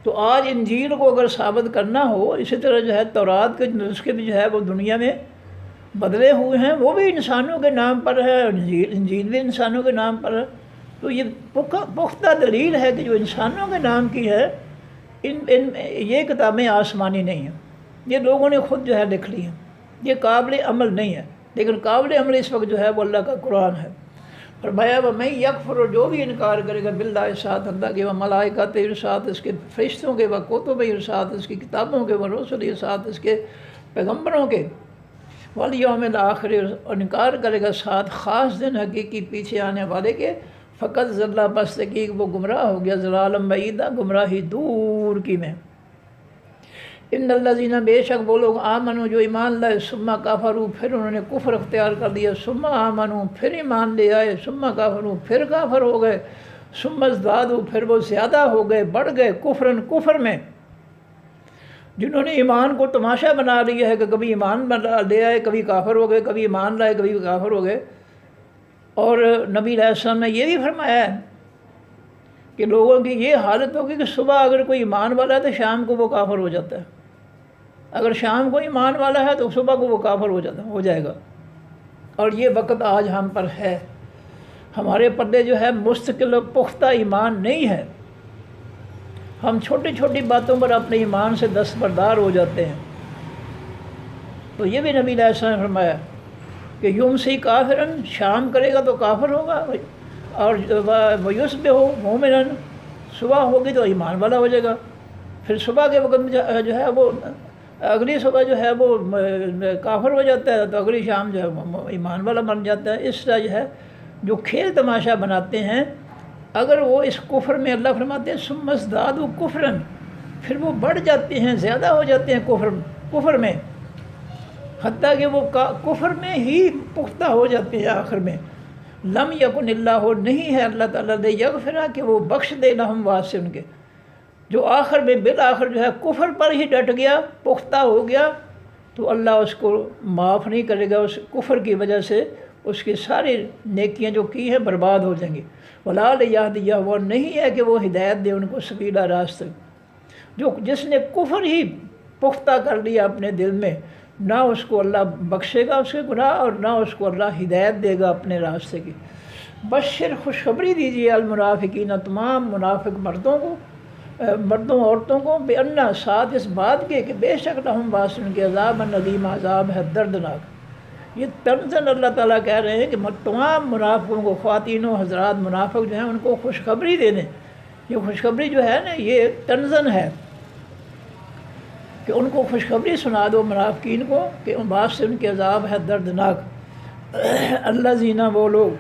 تو آج انجیل کو اگر ثابت کرنا ہو، اسی طرح جو ہے تورات کے نسخے بھی جو ہے وہ دنیا میں بدلے ہوئے ہیں، وہ بھی انسانوں کے نام پر ہے، انجیل بھی انسانوں کے نام پر ہے۔ تو یہ پختہ دلیل ہے کہ جو انسانوں کے نام کی ہے، یہ کتابیں آسمانی نہیں ہیں، یہ لوگوں نے خود جو ہے لکھ لی ہیں، یہ قابل عمل نہیں ہے۔ لیکن قابل عمل اس وقت جو ہے وہ اللہ کا قرآن ہے۔ فرمایا وَمَن یکفر، جو بھی انکار کرے گا باللہ، ساتھ اللہ کے، و ملائکۃ، ساتھ اس کے فرشتوں کے، و کتب، ساتھ اس کی کتابوں کے، و رسل، ساتھ اس کے پیغمبروں کے، والیوم الآخر، اور انکار کرے گا ساتھ خاص دن حقیقی پیچھے آنے والے کے، فقط ضل، بس تحقیق وہ گمراہ ہو گیا، ضلالًا بعیدا، گمراہی دور کی میں۔ ان الذین، بے شک وہ لوگ، آمنوا، جو ایمان لائے، ثم کفروا، پھر انہوں نے کفر اختیار کر لیا، ثم آمنوا، پھر ایمان لے آئے، ثم کفروا، پھر کافر ہو گئے، ثم ازدادوا، پھر وہ زیادہ ہو گئے، بڑھ گئے، کفراً، کفر میں۔ جنہوں نے ایمان کو تماشا بنا لیا ہے کہ کبھی ایمان لے آئے، کبھی کافر ہو گئے، کبھی ایمان لائے، کبھی کافر ہو گئے۔ اور نبی علیہ السلام نے یہ بھی فرمایا ہے کہ لوگوں کی یہ حالت ہوگی کہ صبح اگر کوئی ایمان والا ہے تو شام کو وہ کافر ہو جاتا ہے، اگر شام کو ایمان والا ہے تو صبح کو وہ کافر ہو جائے گا۔ اور یہ وقت آج ہم پر ہے، ہمارے پردے جو ہے مستقل و پختہ ایمان نہیں ہے، ہم چھوٹی چھوٹی باتوں پر اپنے ایمان سے دستبردار ہو جاتے ہیں۔ تو یہ بھی نبی علیہ السلام نے فرمایا کہ یمسی کافراً، شام کرے گا تو کافر ہوگا، اور ویصبح مومناً، صبح ہوگی تو ایمان والا ہو جائے گا، پھر صبح کے وقت جو ہے وہ اگلی صبح جو ہے وہ کافر ہو جاتا ہے، تو اگلی شام جو ہے وہ ایمان والا بن جاتا ہے۔ اس طرح جو ہے جو کھیل تماشا بناتے ہیں، اگر وہ اس کفر میں، اللہ فرماتے ہیں ثم ازدادوا کفراً، پھر وہ بڑھ جاتے ہیں، زیادہ ہو جاتے ہیں کفر میں، حتیٰ کہ وہ کفر میں ہی پختہ ہو جاتے ہیں آخر میں۔ لم یکن اللہ، نہیں ہے اللہ تعالیٰ دے یغفرہ، کہ وہ بخش دے لہم، واسطے ان کے، جو آخر میں بالآخر جو ہے کفر پر ہی ڈٹ گیا، پختہ ہو گیا، تو اللہ اس کو معاف نہیں کرے گا، اس کفر کی وجہ سے اس کی ساری نیکیاں جو کی ہیں برباد ہو جائیں گی۔ وَلَا لِيَهْدِيَ، وہ نہیں ہے کہ وہ ہدایت دے ان کو سبیلا، راستہ، جس نے کفر ہی پختہ کر لیا اپنے دل میں، نہ اس کو اللہ بخشے گا اس کے گناہ، اور نہ اس کو اللہ ہدایت دے گا اپنے راستے کی۔ بشر، خوشخبری دیجیے، المنافقین، تمام منافق مردوں عورتوں کو، بِأَنَّ، ساتھ اس بات کے کہ بے شک لہم، واسطے ان کے، عذاب العظیم، عذاب ہے دردناک۔ یہ تنزن اللہ تعالیٰ کہہ رہے ہیں کہ تمام منافقوں کو، خواتین و حضرات منافق جو ہیں ان کو خوشخبری دے دیں۔ یہ خوشخبری جو ہے نا، یہ تنزن ہے کہ ان کو خوشخبری سنا دو منافقین کو کہ ان بات سے ان کے عذاب ہے دردناک۔ الذین، وہ لوگ،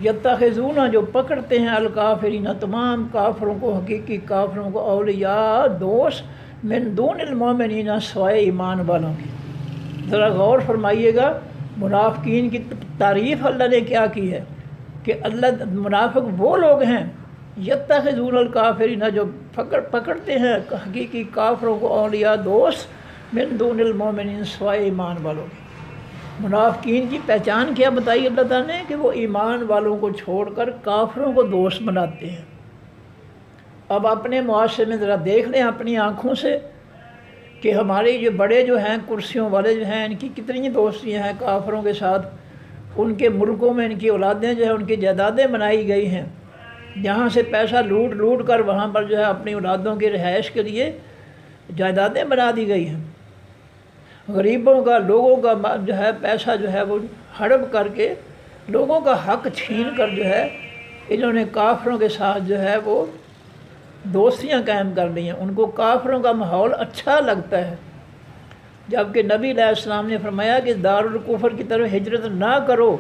یتخذون، جو پکڑتے ہیں، الکافرین، تمام کافروں کو، حقیقی کافروں کو، اولیاء، دوست، من دون المؤمنین، سوائے ایمان والوں کی۔ ذرا غور فرمائیے گا، منافقین کی تعریف اللہ نے کیا کی ہے کہ اللہ، منافق وہ لوگ ہیں، یتخذون الکافرین، جو پکڑتے ہیں حقیقی کافروں کو، اولیاء، دوست، من دون المؤمنین، سوائے ایمان والوں کی۔ منافقین کی پہچان کیا بتائی اللہ تعالیٰ نے کہ وہ ایمان والوں کو چھوڑ کر کافروں کو دوست بناتے ہیں۔ اب اپنے معاشرے میں ذرا دیکھ لیں اپنی آنکھوں سے کہ ہمارے یہ بڑے جو ہیں، کرسیوں والے جو ہیں، ان کی کتنی دوستیاں ہیں کافروں کے ساتھ، ان کے ملکوں میں ان کی اولادیں جو ہیں، ان کی جائیدادیں بنائی گئی ہیں، جہاں سے پیسہ لوٹ کر وہاں پر جو ہے اپنی اولادوں کی رہائش کے لیے جائیدادیں بنا دی گئی ہیں۔ غریبوں کا، لوگوں کا جو ہے پیسہ جو ہے وہ ہڑپ کر کے، لوگوں کا حق چھین کر جو ہے انہوں نے کافروں کے ساتھ جو ہے وہ دوستیاں قائم کر لی ہیں۔ ان کو کافروں کا ماحول اچھا لگتا ہے، جبکہ نبی علیہ السلام نے فرمایا کہ دارالکفر کی طرف ہجرت نہ کرو،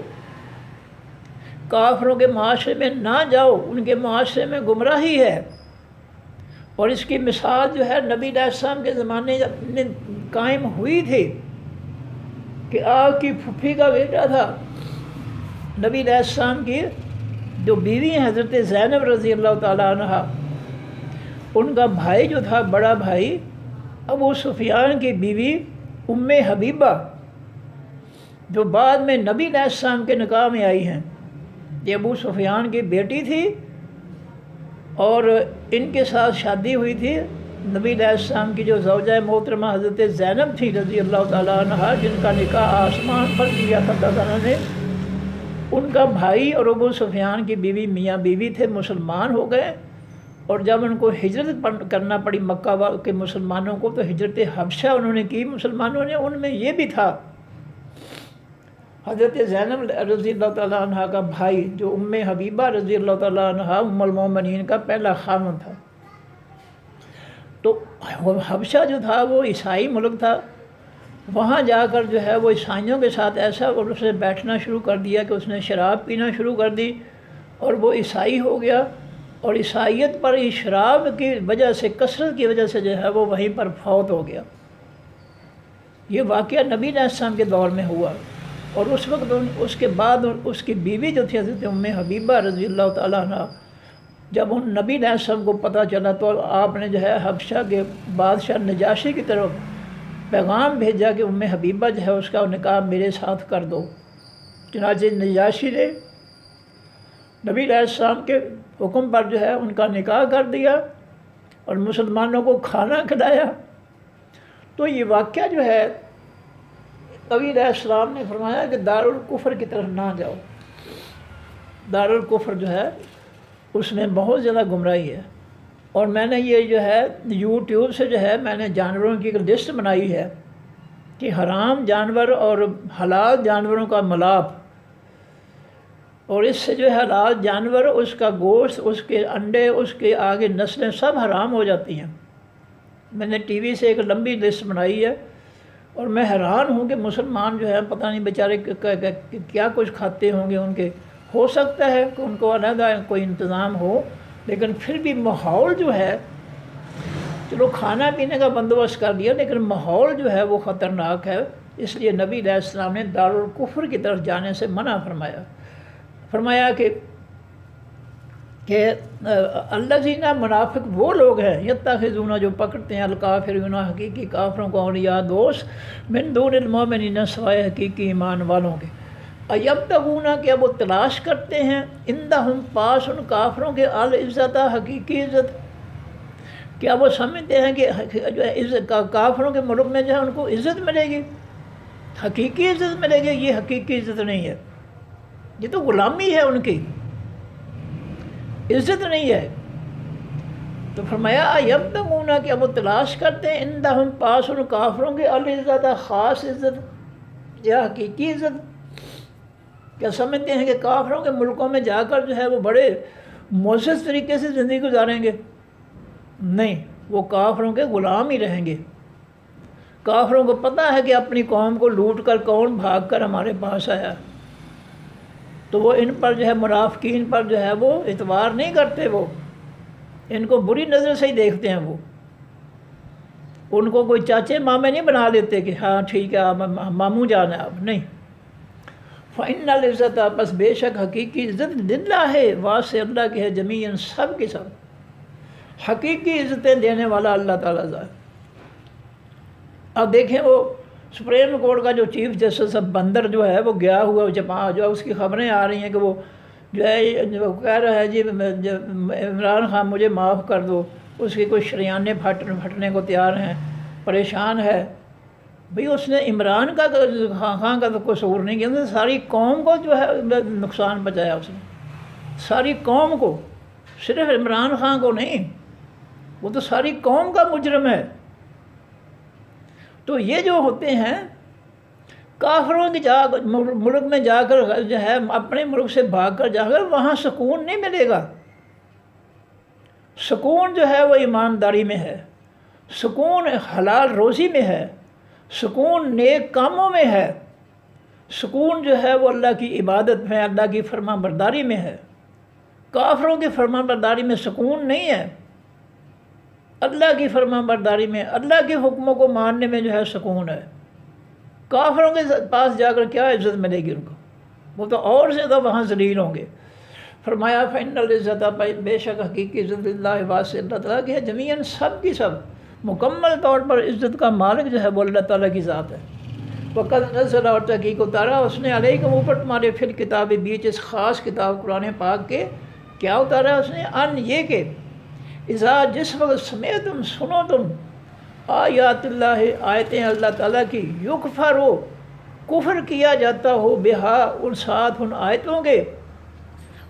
کافروں کے معاشرے میں نہ جاؤ، ان کے معاشرے میں گمراہی ہے۔ اور اس کی مثال جو ہے نبی علیہ السلام کے زمانے میں قائم ہوئی تھی کہ آپ کی پھپھی کا بیٹا تھا، نبی علیہ السلام کی جو بیوی ہیں حضرت زینب رضی اللہ تعالیٰ عنہ، ان کا بھائی جو تھا، بڑا بھائی ابو سفیان کی بیوی ام حبیبہ، جو بعد میں نبی علیہ السلام کے نکاح میں آئی ہیں، یہ ابو سفیان کی بیٹی تھی اور ان کے ساتھ شادی ہوئی تھی نبی علیہ السلام کی جو زوجہ محترمہ حضرت زینب تھی رضی اللہ تعالیٰ عنہ، جن کا نکاح آسمان پر کیا تھا اللہ تعالیٰ نے۔ ان کا بھائی اور ابو سفیان کی بیوی میاں بیوی تھے، مسلمان ہو گئے، اور جب ان کو ہجرت کرنا پڑی مکہ کے مسلمانوں کو، تو ہجرت حبشہ انہوں نے کی مسلمانوں نے۔ ان میں یہ بھی تھا حضرت زینب رضی اللہ تعالیٰ عنہ کا بھائی، جو ام حبیبہ رضی اللہ تعالیٰ عنہ ام المومنین کا پہلا خاوند تھا۔ تو حبشہ جو تھا وہ عیسائی ملک تھا، وہاں جا کر جو ہے وہ عیسائیوں کے ساتھ ایسا اور اسے بیٹھنا شروع کر دیا کہ اس نے شراب پینا شروع کر دی، اور وہ عیسائی ہو گیا، اور عیسائیت پر ہی شراب کی وجہ سے، کثرت کی وجہ سے جو ہے وہ وہیں پر فوت ہو گیا۔ یہ واقعہ نبی علیہ السلام کے دور میں ہوا، اور اس وقت اس کے بعد اس کی بیوی جو تھی حضرت ام حبیبہ رضی اللہ تعالیٰ عنہ، جب ان نبی علیہ السلام کو پتہ چلا تو آپ نے جو ہے حبشہ کے بادشاہ نجاشی کی طرف پیغام بھیجا کہ ام حبیبہ جو ہے اس کا نکاح میرے ساتھ کر دو۔ چنانچہ نجاشی نے نبی علیہ السلام کے حکم پر جو ہے ان کا نکاح کر دیا اور مسلمانوں کو کھانا کھلایا۔ تو یہ واقعہ جو ہے نبی علیہ السلام نے فرمایا کہ دارالکفر کی طرف نہ جاؤ، دارالکفر جو ہے اس میں بہت زیادہ گمراہی ہے۔ اور میں نے یہ جو ہے یوٹیوب سے جو ہے میں نے جانوروں کی ایک لسٹ بنائی ہے کہ حرام جانور اور حلال جانوروں کا ملاپ، اور اس سے جو ہے حلال جانور، اس کا گوشت، اس کے انڈے، اس کے آگے نسلیں سب حرام ہو جاتی ہیں۔ میں نے ٹی وی سے ایک لمبی لسٹ بنائی ہے، اور میں حیران ہوں کہ مسلمان جو ہے پتہ نہیں بیچارے کیا کچھ کھاتے ہوں گے۔ ان کے ہو سکتا ہے کہ ان کو علیحدہ کوئی انتظام ہو، لیکن پھر بھی ماحول جو ہے، چلو کھانا پینے کا بندوبست کر دیا، لیکن ماحول جو ہے وہ خطرناک ہے۔ اس لیے نبی علیہ السلام نے دارالکفر کی طرف جانے سے منع فرمایا کہ الذین منافق وہ لوگ ہیں یتخذون جو پکڑتے ہیں الکافرون حقیقی کافروں کو اولیاء دوست من دون المؤمنین سوائے حقیقی ایمان والوں کے، ایبتغون کہ وہ تلاش کرتے ہیں عندہم پاس ان کافروں کے العزت حقیقی عزت، کیا وہ سمجھتے ہیں کہ کافروں کے ملک میں جو ہے ان کو عزت ملے گی، حقیقی عزت ملے گی؟ یہ حقیقی عزت نہیں ہے، یہ تو غلامی ہے، ان کی عزت نہیں ہے۔ تو فرمایا یبتغون کہ وہ تلاش کرتے ہیں عندہم پاس ان کافروں کے العزت خاص عزت یا حقیقی عزت، کیا سمجھتے ہیں کہ کافروں کے ملکوں میں جا کر جو ہے وہ بڑے معزز طریقے سے زندگی گزاریں گے؟ نہیں، وہ کافروں کے غلام ہی رہیں گے۔ کافروں کو پتہ ہے کہ اپنی قوم کو لوٹ کر کون بھاگ کر ہمارے پاس آیا، تو وہ ان پر جو ہے منافقین پر جو ہے وہ اعتبار نہیں کرتے، وہ ان کو بری نظر سے ہی دیکھتے ہیں، وہ ان کو کوئی چاچے مامے نہیں بنا لیتے کہ ہاں ٹھیک ہے آپ ماموں جان ہیں آپ، نہیں۔ فَإِنَّ الْعِزَّةَ بس بے شک حقیقی عزت للہ ہے، واسطے اللہ کی ہے، جمیعاً سب کے سب، حقیقی عزتیں دینے والا اللہ تعالیٰ ہے۔ اب دیکھیں وہ سپریم کورٹ کا جو چیف جسٹس اب بندر جو ہے وہ گیا ہوا جو اس کی خبریں آ رہی ہیں کہ وہ جو ہے وہ کہہ رہا ہے جی عمران خان مجھے معاف کر دو، اس کی کوئی شریانے پھٹنے کو تیار ہیں، پریشان ہے۔ بھئی اس نے عمران خان کا تو قصور نہیں کیا، اس نے ساری قوم کو جو ہے نقصان پہنچایا، اس نے ساری قوم کو، صرف عمران خان کو نہیں، وہ تو ساری قوم کا مجرم ہے۔ تو یہ جو ہوتے ہیں کافروں کی ملک میں جا کر جو ہے اپنے ملک سے بھاگ کر جا کر وہاں سکون نہیں ملے گا۔ سکون جو ہے وہ ایمانداری میں ہے، سکون حلال روزی میں ہے، سکون نیک کاموں میں ہے، سکون جو ہے وہ اللہ کی عبادت میں، اللہ کی فرمان برداری میں ہے۔ کافروں کی فرمان برداری میں سکون نہیں ہے۔ اللہ کی فرما برداری میں، اللہ کے حکموں کو ماننے میں جو ہے سکون ہے۔ کافروں کے پاس جا کر کیا عزت ملے گی ان کو، وہ تو اور زیادہ وہاں ذلیل ہوں گے۔ فرمایا فَإِنَّ الْعِزَّةَ، بے شک حقیقی عزت اللہ واسع اللہ تعالیٰ کی ہے، جمیعاً سب کی سب، مکمل طور پر عزت کا مالک جو ہے وہ اللہ تعالیٰ کی ذات ہے۔ وَقَدْ نَزَّلَ، اور تحقیق اتارا اس نے، علیکم اوپر تمہارے، فی الکتاب بیچ اس خاص کتاب قرآن پاک کے، کیا اتارا اس نے، ان یہ کہ اذا جس وقت سمعتم سنو تم، آیات اللہ آیتیں اللہ تعالیٰ کی، یکفر ہو کفر کیا جاتا ہو، بہا ان ساتھ ان آیتوں کے،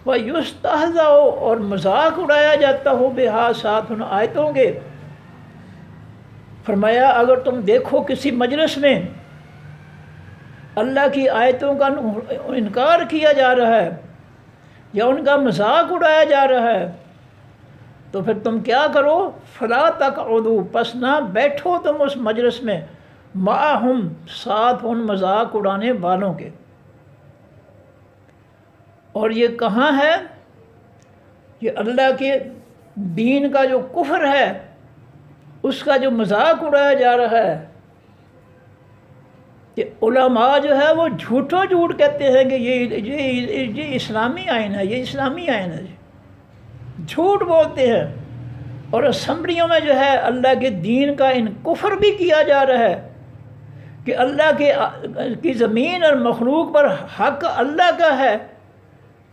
وَيُسْتَہْزَأُ اور مذاق اڑایا جاتا ہو، بہا ساتھ ان آیتوں کے۔ فرمایا اگر تم دیکھو کسی مجلس میں اللہ کی آیتوں کا انکار کیا جا رہا ہے یا ان کا مذاق اڑایا جا رہا ہے، تو پھر تم کیا کرو، فلا تقعدوا، پس نہ بیٹھو تم اس مجلس میں، معہم ساتھ ان مذاق اڑانے والوں کے۔ اور یہ کہاں ہے، یہ اللہ کے دین کا جو کفر ہے اس کا جو مذاق اڑایا جا رہا ہے، کہ علماء جو ہے وہ جھوٹوں جھوٹ کہتے ہیں کہ یہ اسلامی آئین ہے، یہ اسلامی آئین ہے، جھوٹ بولتے ہیں، اور اسمبلیوں میں جو ہے اللہ کے دین کا ان کفر بھی کیا جا رہا ہے کہ اللہ کی زمین اور مخلوق پر حق اللہ کا ہے،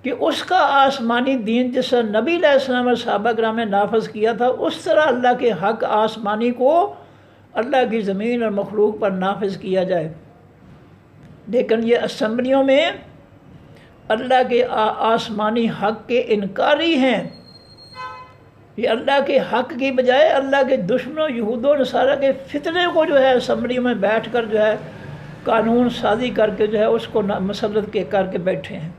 کہ اس کا آسمانی دین جس طرح نبی علیہ السلام اور صحابہ کرام نے نافذ کیا تھا، اس طرح اللہ کے حق آسمانی کو اللہ کی زمین اور مخلوق پر نافذ کیا جائے۔ لیکن یہ اسمبلیوں میں اللہ کے آسمانی حق کے انکاری ہیں، یہ اللہ کے حق کی بجائے اللہ کے دشمنوں یہود و نصارہ کے فتنے کو جو ہے اسمبلیوں میں بیٹھ کر جو ہے قانون سازی کر کے جو ہے اس کو مسلط کر کے بیٹھے ہیں۔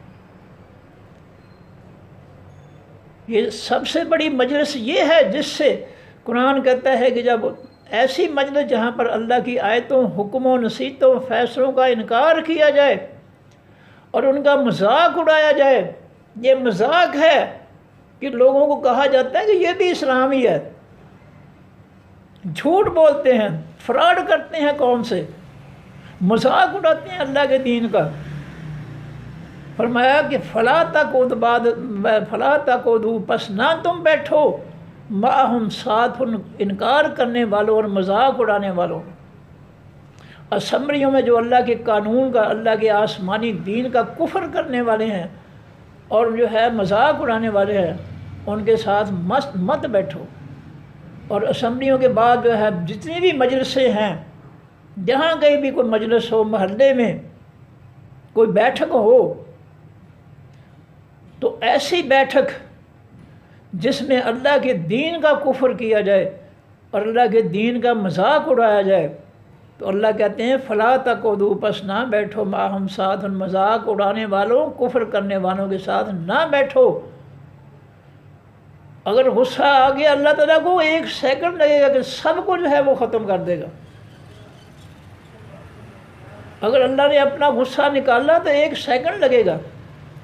یہ سب سے بڑی مجلس یہ ہے جس سے قرآن کہتا ہے کہ جب ایسی مجلس جہاں پر اللہ کی آیتوں، حکموں، نصیحتوں، فیصلوں کا انکار کیا جائے اور ان کا مذاق اڑایا جائے، یہ مذاق ہے کہ لوگوں کو کہا جاتا ہے کہ یہ بھی اسلام ہی ہے، جھوٹ بولتے ہیں، فراڈ کرتے ہیں قوم سے، مذاق اڑاتے ہیں اللہ کے دین کا۔ فرمایا کہ فلا تقعدوا، پس نہ تم بیٹھو، معہم ساتھ ان انکار کرنے والوں اور مذاق اڑانے والوں۔ اسمبلیوں میں جو اللہ کے قانون کا، اللہ کے آسمانی دین کا کفر کرنے والے ہیں اور جو ہے مذاق اڑانے والے ہیں، ان کے ساتھ مت بیٹھو۔ اور اسمبلیوں کے بعد جو ہے جتنی بھی مجلسیں ہیں، جہاں کہیں بھی کوئی مجلس ہو، محلے میں کوئی بیٹھک ہو، تو ایسی بیٹھک جس میں اللہ کے دین کا کفر کیا جائے اور اللہ کے دین کا مذاق اڑایا جائے، تو اللہ کہتے ہیں فلا تقعدوا، پس نہ بیٹھو، معہم ساتھ ان مذاق اڑانے والوں، کفر کرنے والوں کے ساتھ نہ بیٹھو۔ اگر غصہ آ گیا اللہ تعالیٰ کو، 1 سیکنڈ لگے گا کہ سب کو جو ہے وہ ختم کر دے گا۔ اگر اللہ نے اپنا غصہ نکالا تو 1 سیکنڈ لگے گا۔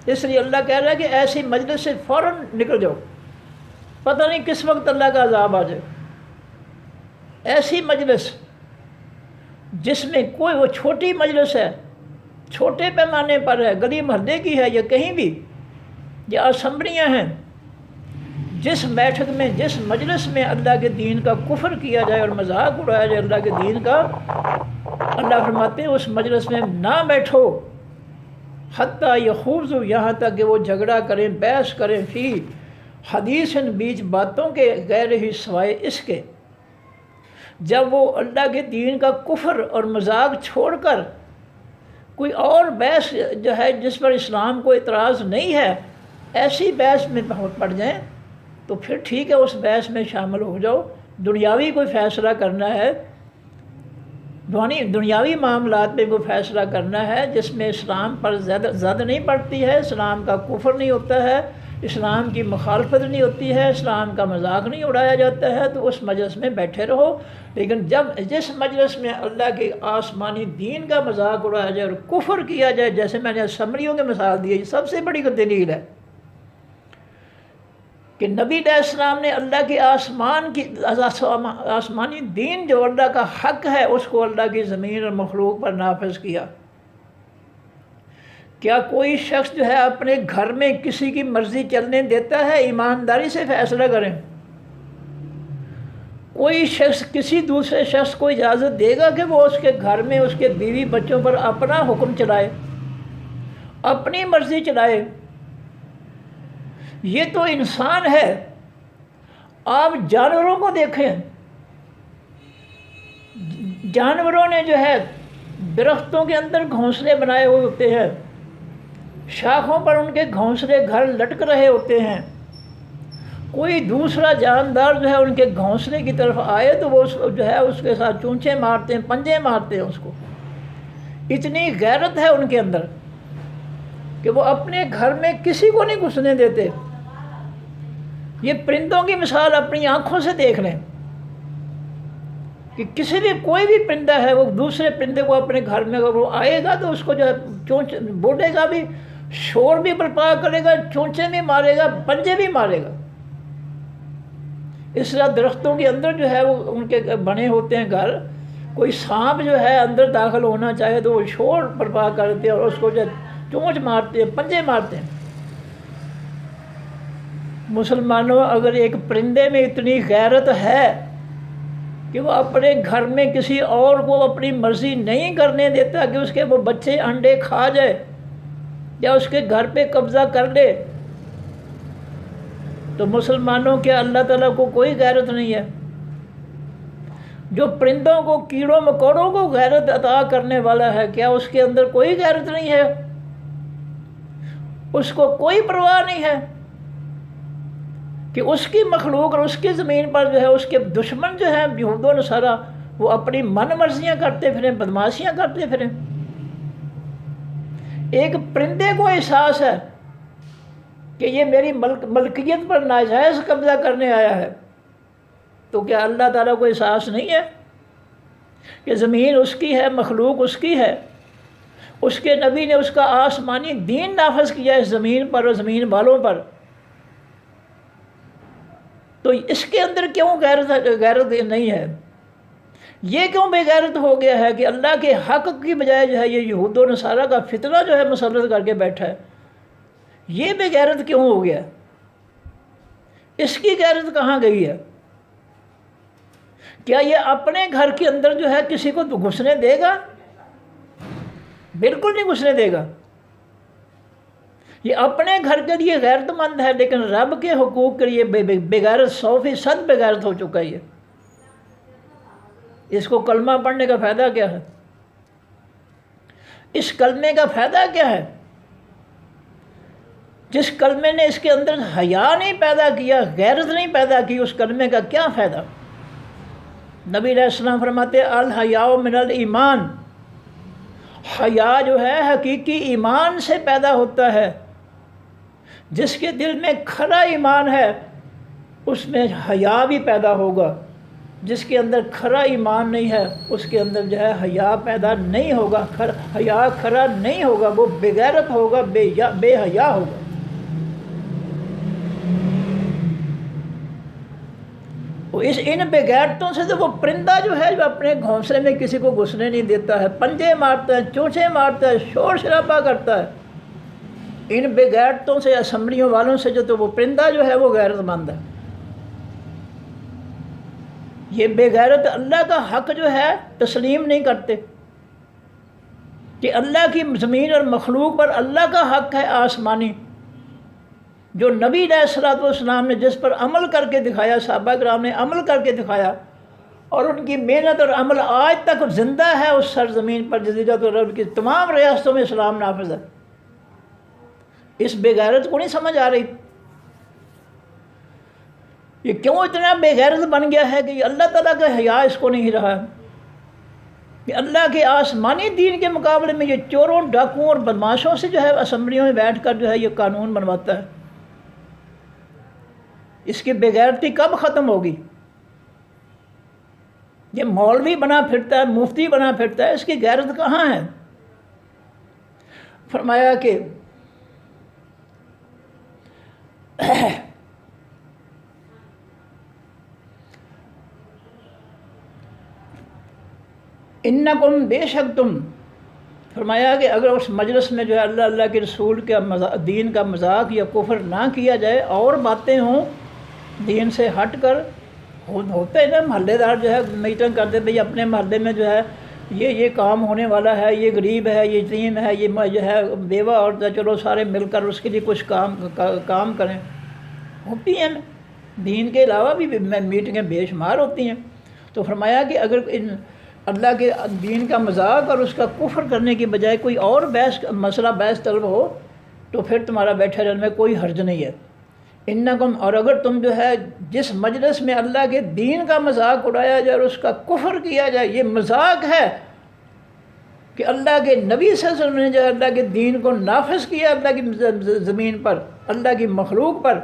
اس لیے اللہ کہہ رہا ہے کہ ایسی مجلس سے فوراً نکل جاؤ، پتہ نہیں کس وقت اللہ کا عذاب آ جائے۔ ایسی مجلس جس میں کوئی، وہ چھوٹی مجلس ہے، چھوٹے پیمانے پر ہے، گلی محلے کی ہے یا کہیں بھی، یا اسمبلیاں ہیں، جس بیٹھک میں، جس مجلس میں اللہ کے دین کا کفر کیا جائے اور مذاق اڑایا جائے اللہ کے دین کا، اللہ فرماتے ہیں اس مجلس میں نہ بیٹھو، حتیٰ یخوضوا، یہاں تک کہ وہ جھگڑا کریں، بحث کریں، فی حدیث، بیچ باتوں کے، غیر ہی سوائے اس کے۔ جب وہ اللہ کے دین کا کفر اور مذاق چھوڑ کر کوئی اور بحث جو ہے جس پر اسلام کو اعتراض نہیں ہے، ایسی بحث میں پڑ جائیں، تو پھر ٹھیک ہے، اس بحث میں شامل ہو جاؤ۔ دنیاوی کوئی فیصلہ کرنا ہے، دنیاوی معاملات میں کوئی فیصلہ کرنا ہے جس میں اسلام پر زد نہیں پڑتی ہے، اسلام کا کفر نہیں ہوتا ہے، اسلام کی مخالفت نہیں ہوتی ہے، اسلام کا مذاق نہیں اڑایا جاتا ہے، تو اس مجلس میں بیٹھے رہو۔ لیکن جس مجلس میں اللہ کے آسمانی دین کا مذاق اڑایا جائے اور کفر کیا جائے، جیسے میں نے اسمبلیوں کے مثال دی ہے، یہ سب سے بڑی دلیل ہے کہ نبی علیہ السلام نے اللہ کے آسمانی دین جو اللہ کا حق ہے اس کو اللہ کی زمین اور مخلوق پر نافذ کیا۔ کیا کوئی شخص جو ہے اپنے گھر میں کسی کی مرضی چلنے دیتا ہے؟ ایمانداری سے فیصلہ کریں۔ کوئی شخص کسی دوسرے شخص کو اجازت دے گا کہ وہ اس کے گھر میں اس کے بیوی بچوں پر اپنا حکم چلائے، اپنی مرضی چلائے؟ یہ تو انسان ہے۔ آپ جانوروں کو دیکھیں، جانوروں نے جو ہے درختوں کے اندر گھونسلے بنائے ہوئے ہوتے ہیں، شاخوں پر ان کے گھونسلے گھر لٹک رہے ہوتے ہیں۔ کوئی دوسرا جاندار جو ہے ان کے گھونسلے کی طرف آئے تو وہ جو ہے اس کے ساتھ چونچے مارتے ہیں، پنجے مارتے ہیں اس کو۔ اتنی غیرت ہے ان کے اندر کہ وہ اپنے گھر میں کسی کو نہیں گھسنے دیتے۔ یہ پرندوں کی مثال اپنی آنکھوں سے دیکھ لیں کہ کسی بھی کوئی بھی پرندہ ہے وہ دوسرے پرندے کو اپنے گھر میں اگر وہ آئے گا تو اس کو جو ہے چونچ بولے گا بھی، شور بھی برپا کرے گا، چونچے بھی مارے گا، پنجے بھی مارے گا۔ اس طرح درختوں کے اندر جو ہے وہ ان کے بنے ہوتے ہیں گھر، کوئی سانپ جو ہے اندر داخل ہونا چاہے تو وہ شور برپا کرتے ہیں اور اس کو جو چونچ مارتے ہیں، پنجے مارتے ہیں۔ مسلمانوں، اگر ایک پرندے میں اتنی غیرت ہے کہ وہ اپنے گھر میں کسی اور کو اپنی مرضی نہیں کرنے دیتا کہ اس کے وہ بچے انڈے کھا جائے یا اس کے گھر پہ قبضہ کر لے، تو مسلمانوں کے اللہ تعالیٰ کو کوئی غیرت نہیں ہے؟ جو پرندوں کو، کیڑوں مکوڑوں کو غیرت عطا کرنے والا ہے، کیا اس کے اندر کوئی غیرت نہیں ہے؟ اس کو کوئی پرواہ نہیں ہے کہ اس کی مخلوق اور اس کی زمین پر جو ہے اس کے دشمن جو ہیں یہود و نصارہ وہ اپنی من مرضیاں کرتے پھریں، بدماشیاں کرتے پھریں؟ ایک پرندے کو احساس ہے کہ یہ میری ملکیت پر ناجائز قبضہ کرنے آیا ہے، تو کیا اللہ تعالیٰ کو احساس نہیں ہے کہ زمین اس کی ہے، مخلوق اس کی ہے؟ اس کے نبی نے اس کا آسمانی دین نافذ کیا اس زمین پر اور زمین والوں پر، تو اس کے اندر کیوں غیرت نہیں ہے؟ یہ کیوں بے غیرت ہو گیا ہے کہ اللہ کے حق کی بجائے جو ہے یہ یہود و نصارہ کا فتنہ جو ہے مسلط کر کے بیٹھا ہے؟ یہ بے غیرت کیوں ہو گیا؟ اس کی غیرت کہاں گئی ہے؟ کیا یہ اپنے گھر کے اندر جو ہے کسی کو گھسنے دے گا؟ بالکل نہیں گھسنے دے گا۔ یہ اپنے گھر کے لیے غیرت مند ہے، لیکن رب کے حقوق کے لیے بے غیرت، 100% بے غیرت ہو چکا ہے یہ۔ اس کو کلمہ پڑھنے کا فائدہ کیا ہے؟ اس کلمے کا فائدہ کیا ہے؟ جس کلمے نے اس کے اندر حیا نہیں پیدا کیا، غیرت نہیں پیدا کی، اس کلمے کا کیا فائدہ؟ نبی علیہ السلام فرماتے ہیں الحیاء من الایمان، حیا جو ہے حقیقی ایمان سے پیدا ہوتا ہے۔ جس کے دل میں کھرا ایمان ہے اس میں حیا بھی پیدا ہوگا، جس کے اندر کھرا ایمان نہیں ہے اس کے اندر جو ہے حیا پیدا نہیں ہوگا، حیا کھرا نہیں ہوگا، وہ بے غیرت ہوگا، بے حیا ہوگا۔ ان بے غیرتوں سے تو وہ پرندہ جو ہے جو اپنے گھونسلے میں کسی کو گھسنے نہیں دیتا ہے، پنجے مارتا ہے، چونچے مارتا ہے، شور شرابہ کرتا ہے، ان بے غیرتوں سے، اسمبلیوں والوں سے جو تو وہ پرندہ جو ہے وہ غیرت مند ہے۔ یہ بے غیرت اللہ کا حق جو ہے تسلیم نہیں کرتے کہ اللہ کی زمین اور مخلوق پر اللہ کا حق ہے آسمانی، جو نبی علیہ الصلوۃ والسلام نے جس پر عمل کر کے دکھایا، صحابہ کرام نے عمل کر کے دکھایا، اور ان کی محنت اور عمل آج تک زندہ ہے اس سرزمین پر، جزیرۃ العرب کی تمام ریاستوں میں اسلام نافذ ہے۔ اس بے غیرت کو نہیں سمجھ آ رہی، یہ کیوں اتنا بے غیرت بن گیا ہے کہ اللہ تعالیٰ کا حیا اس کو نہیں رہا، کہ اللہ کے آسمانی دین کے مقابلے میں یہ چوروں، ڈاکوؤں اور بدماشوں سے جو ہے اسمبلیوں میں بیٹھ کر جو ہے یہ قانون بنواتا ہے۔ اس کی بے غیرتی کب ختم ہوگی؟ یہ مولوی بنا پھرتا ہے، مفتی بنا پھرتا ہے، اس کی غیرت کہاں ہے؟ فرمایا کہ انکم بے شک تم، فرمایا کہ اگر اس مجلس میں جو ہے اللہ اللہ کے رسول کے دین کا مذاق یا کفر نہ کیا جائے، اور باتیں ہوں دین سے ہٹ کر، ہوتے ہیں نا محلے دار جو ہے میٹنگ کرتے بھئی اپنے محلے میں جو ہے یہ کام ہونے والا ہے، یہ غریب ہے، یہ یتیم ہے، یہ جو ہے بیوہ عورت ہے، چلو سارے مل کر اس کے لیے کچھ کام کریں، ہوتی ہیں دین کے علاوہ بھی میٹنگیں بے شمار ہوتی ہیں۔ تو فرمایا کہ اگر اللہ کے دین کا مذاق اور اس کا کفر کرنے کی بجائے کوئی اور مسئلہ بحث طلب ہو تو پھر تمہارا بیٹھے رہنے میں کوئی حرج نہیں ہے۔ انکم، اور اگر تم جو ہے جس مجلس میں اللہ کے دین کا مذاق اڑایا جائے اور اس کا کفر کیا جائے، یہ مذاق ہے کہ اللہ کے نبی صلی اللہ علیہ وسلم نے جو ہے اللہ کے دین کو نافذ کیا اللہ کی زمین پر، اللہ کی مخلوق پر،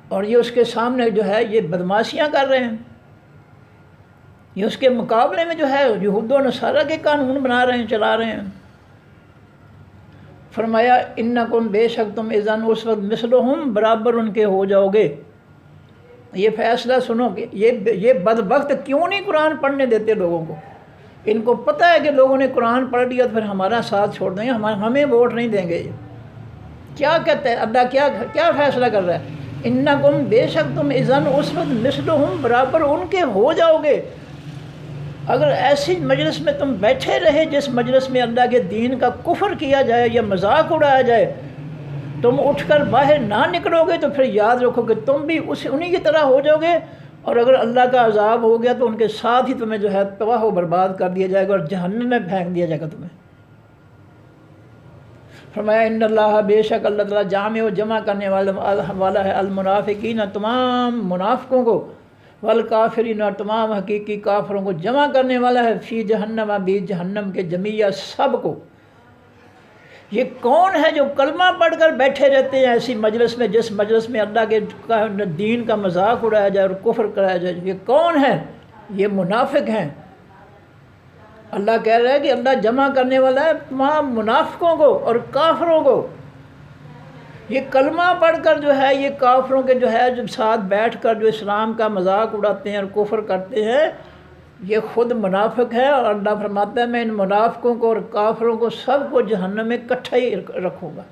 اور یہ اس کے سامنے جو ہے یہ بدماشیاں کر رہے ہیں، یہ اس کے مقابلے میں جو ہے یہود و نصارہ کے قانون بنا رہے ہیں، چلا رہے ہیں۔ فرمایا انکم، بے شک تم اذن اس وقت مثلہم، برابر ان کے ہو جاؤ گے۔ یہ فیصلہ سنو کہ یہ بدبخت کیوں نہیں قرآن پڑھنے دیتے لوگوں کو؟ ان کو پتہ ہے کہ لوگوں نے قرآن پڑھ لیا تو پھر ہمارا ساتھ چھوڑ دیں گے، ہمیں ووٹ نہیں دیں گے۔ کیا کہتے ہیں اللہ، کیا فیصلہ کر رہا ہے؟ انکم، بے شک تم اذن اس وقت مثلہم، برابر ان کے ہو جاؤ گے۔ اگر ایسی مجلس میں تم بیٹھے رہے جس مجلس میں اللہ کے دین کا کفر کیا جائے یا مذاق اڑایا جائے، تم اٹھ کر باہر نہ نکلو گے تو پھر یاد رکھو کہ تم بھی انہی کی طرح ہو جاؤ گے، اور اگر اللہ کا عذاب ہو گیا تو ان کے ساتھ ہی تمہیں جو ہے تباہ و برباد کر دیا جائے گا اور جہنم میں پھینک دیا جائے گا تمہیں۔ فرمایا ان اللہ، بے شک اللہ تعالیٰ جامع و جمع کرنے والا ہے المنافقین، تمام منافقوں کو، والکافرین، اور تمام حقیقی کافروں کو جمع کرنے والا ہے، فی جہنم، بھی جہنم کے جمیع، سب کو۔ یہ کون ہے جو کلمہ پڑھ کر بیٹھے رہتے ہیں ایسی مجلس میں جس مجلس میں اللہ کے دین کا مذاق اڑایا جائے اور کفر کرایا جائے؟ یہ کون ہے؟ یہ منافق ہیں۔ اللہ کہہ رہا ہے کہ اللہ جمع کرنے والا ہے تمام منافقوں کو اور کافروں کو۔ یہ کلمہ پڑھ کر جو ہے یہ کافروں کے جو ہے جب ساتھ بیٹھ کر جو اسلام کا مذاق اڑاتے ہیں اور کفر کرتے ہیں، یہ خود منافق ہے، اور اللہ فرماتا ہے میں ان منافقوں کو اور کافروں کو سب کو جہنم میں اکٹھا ہی رکھوں گا۔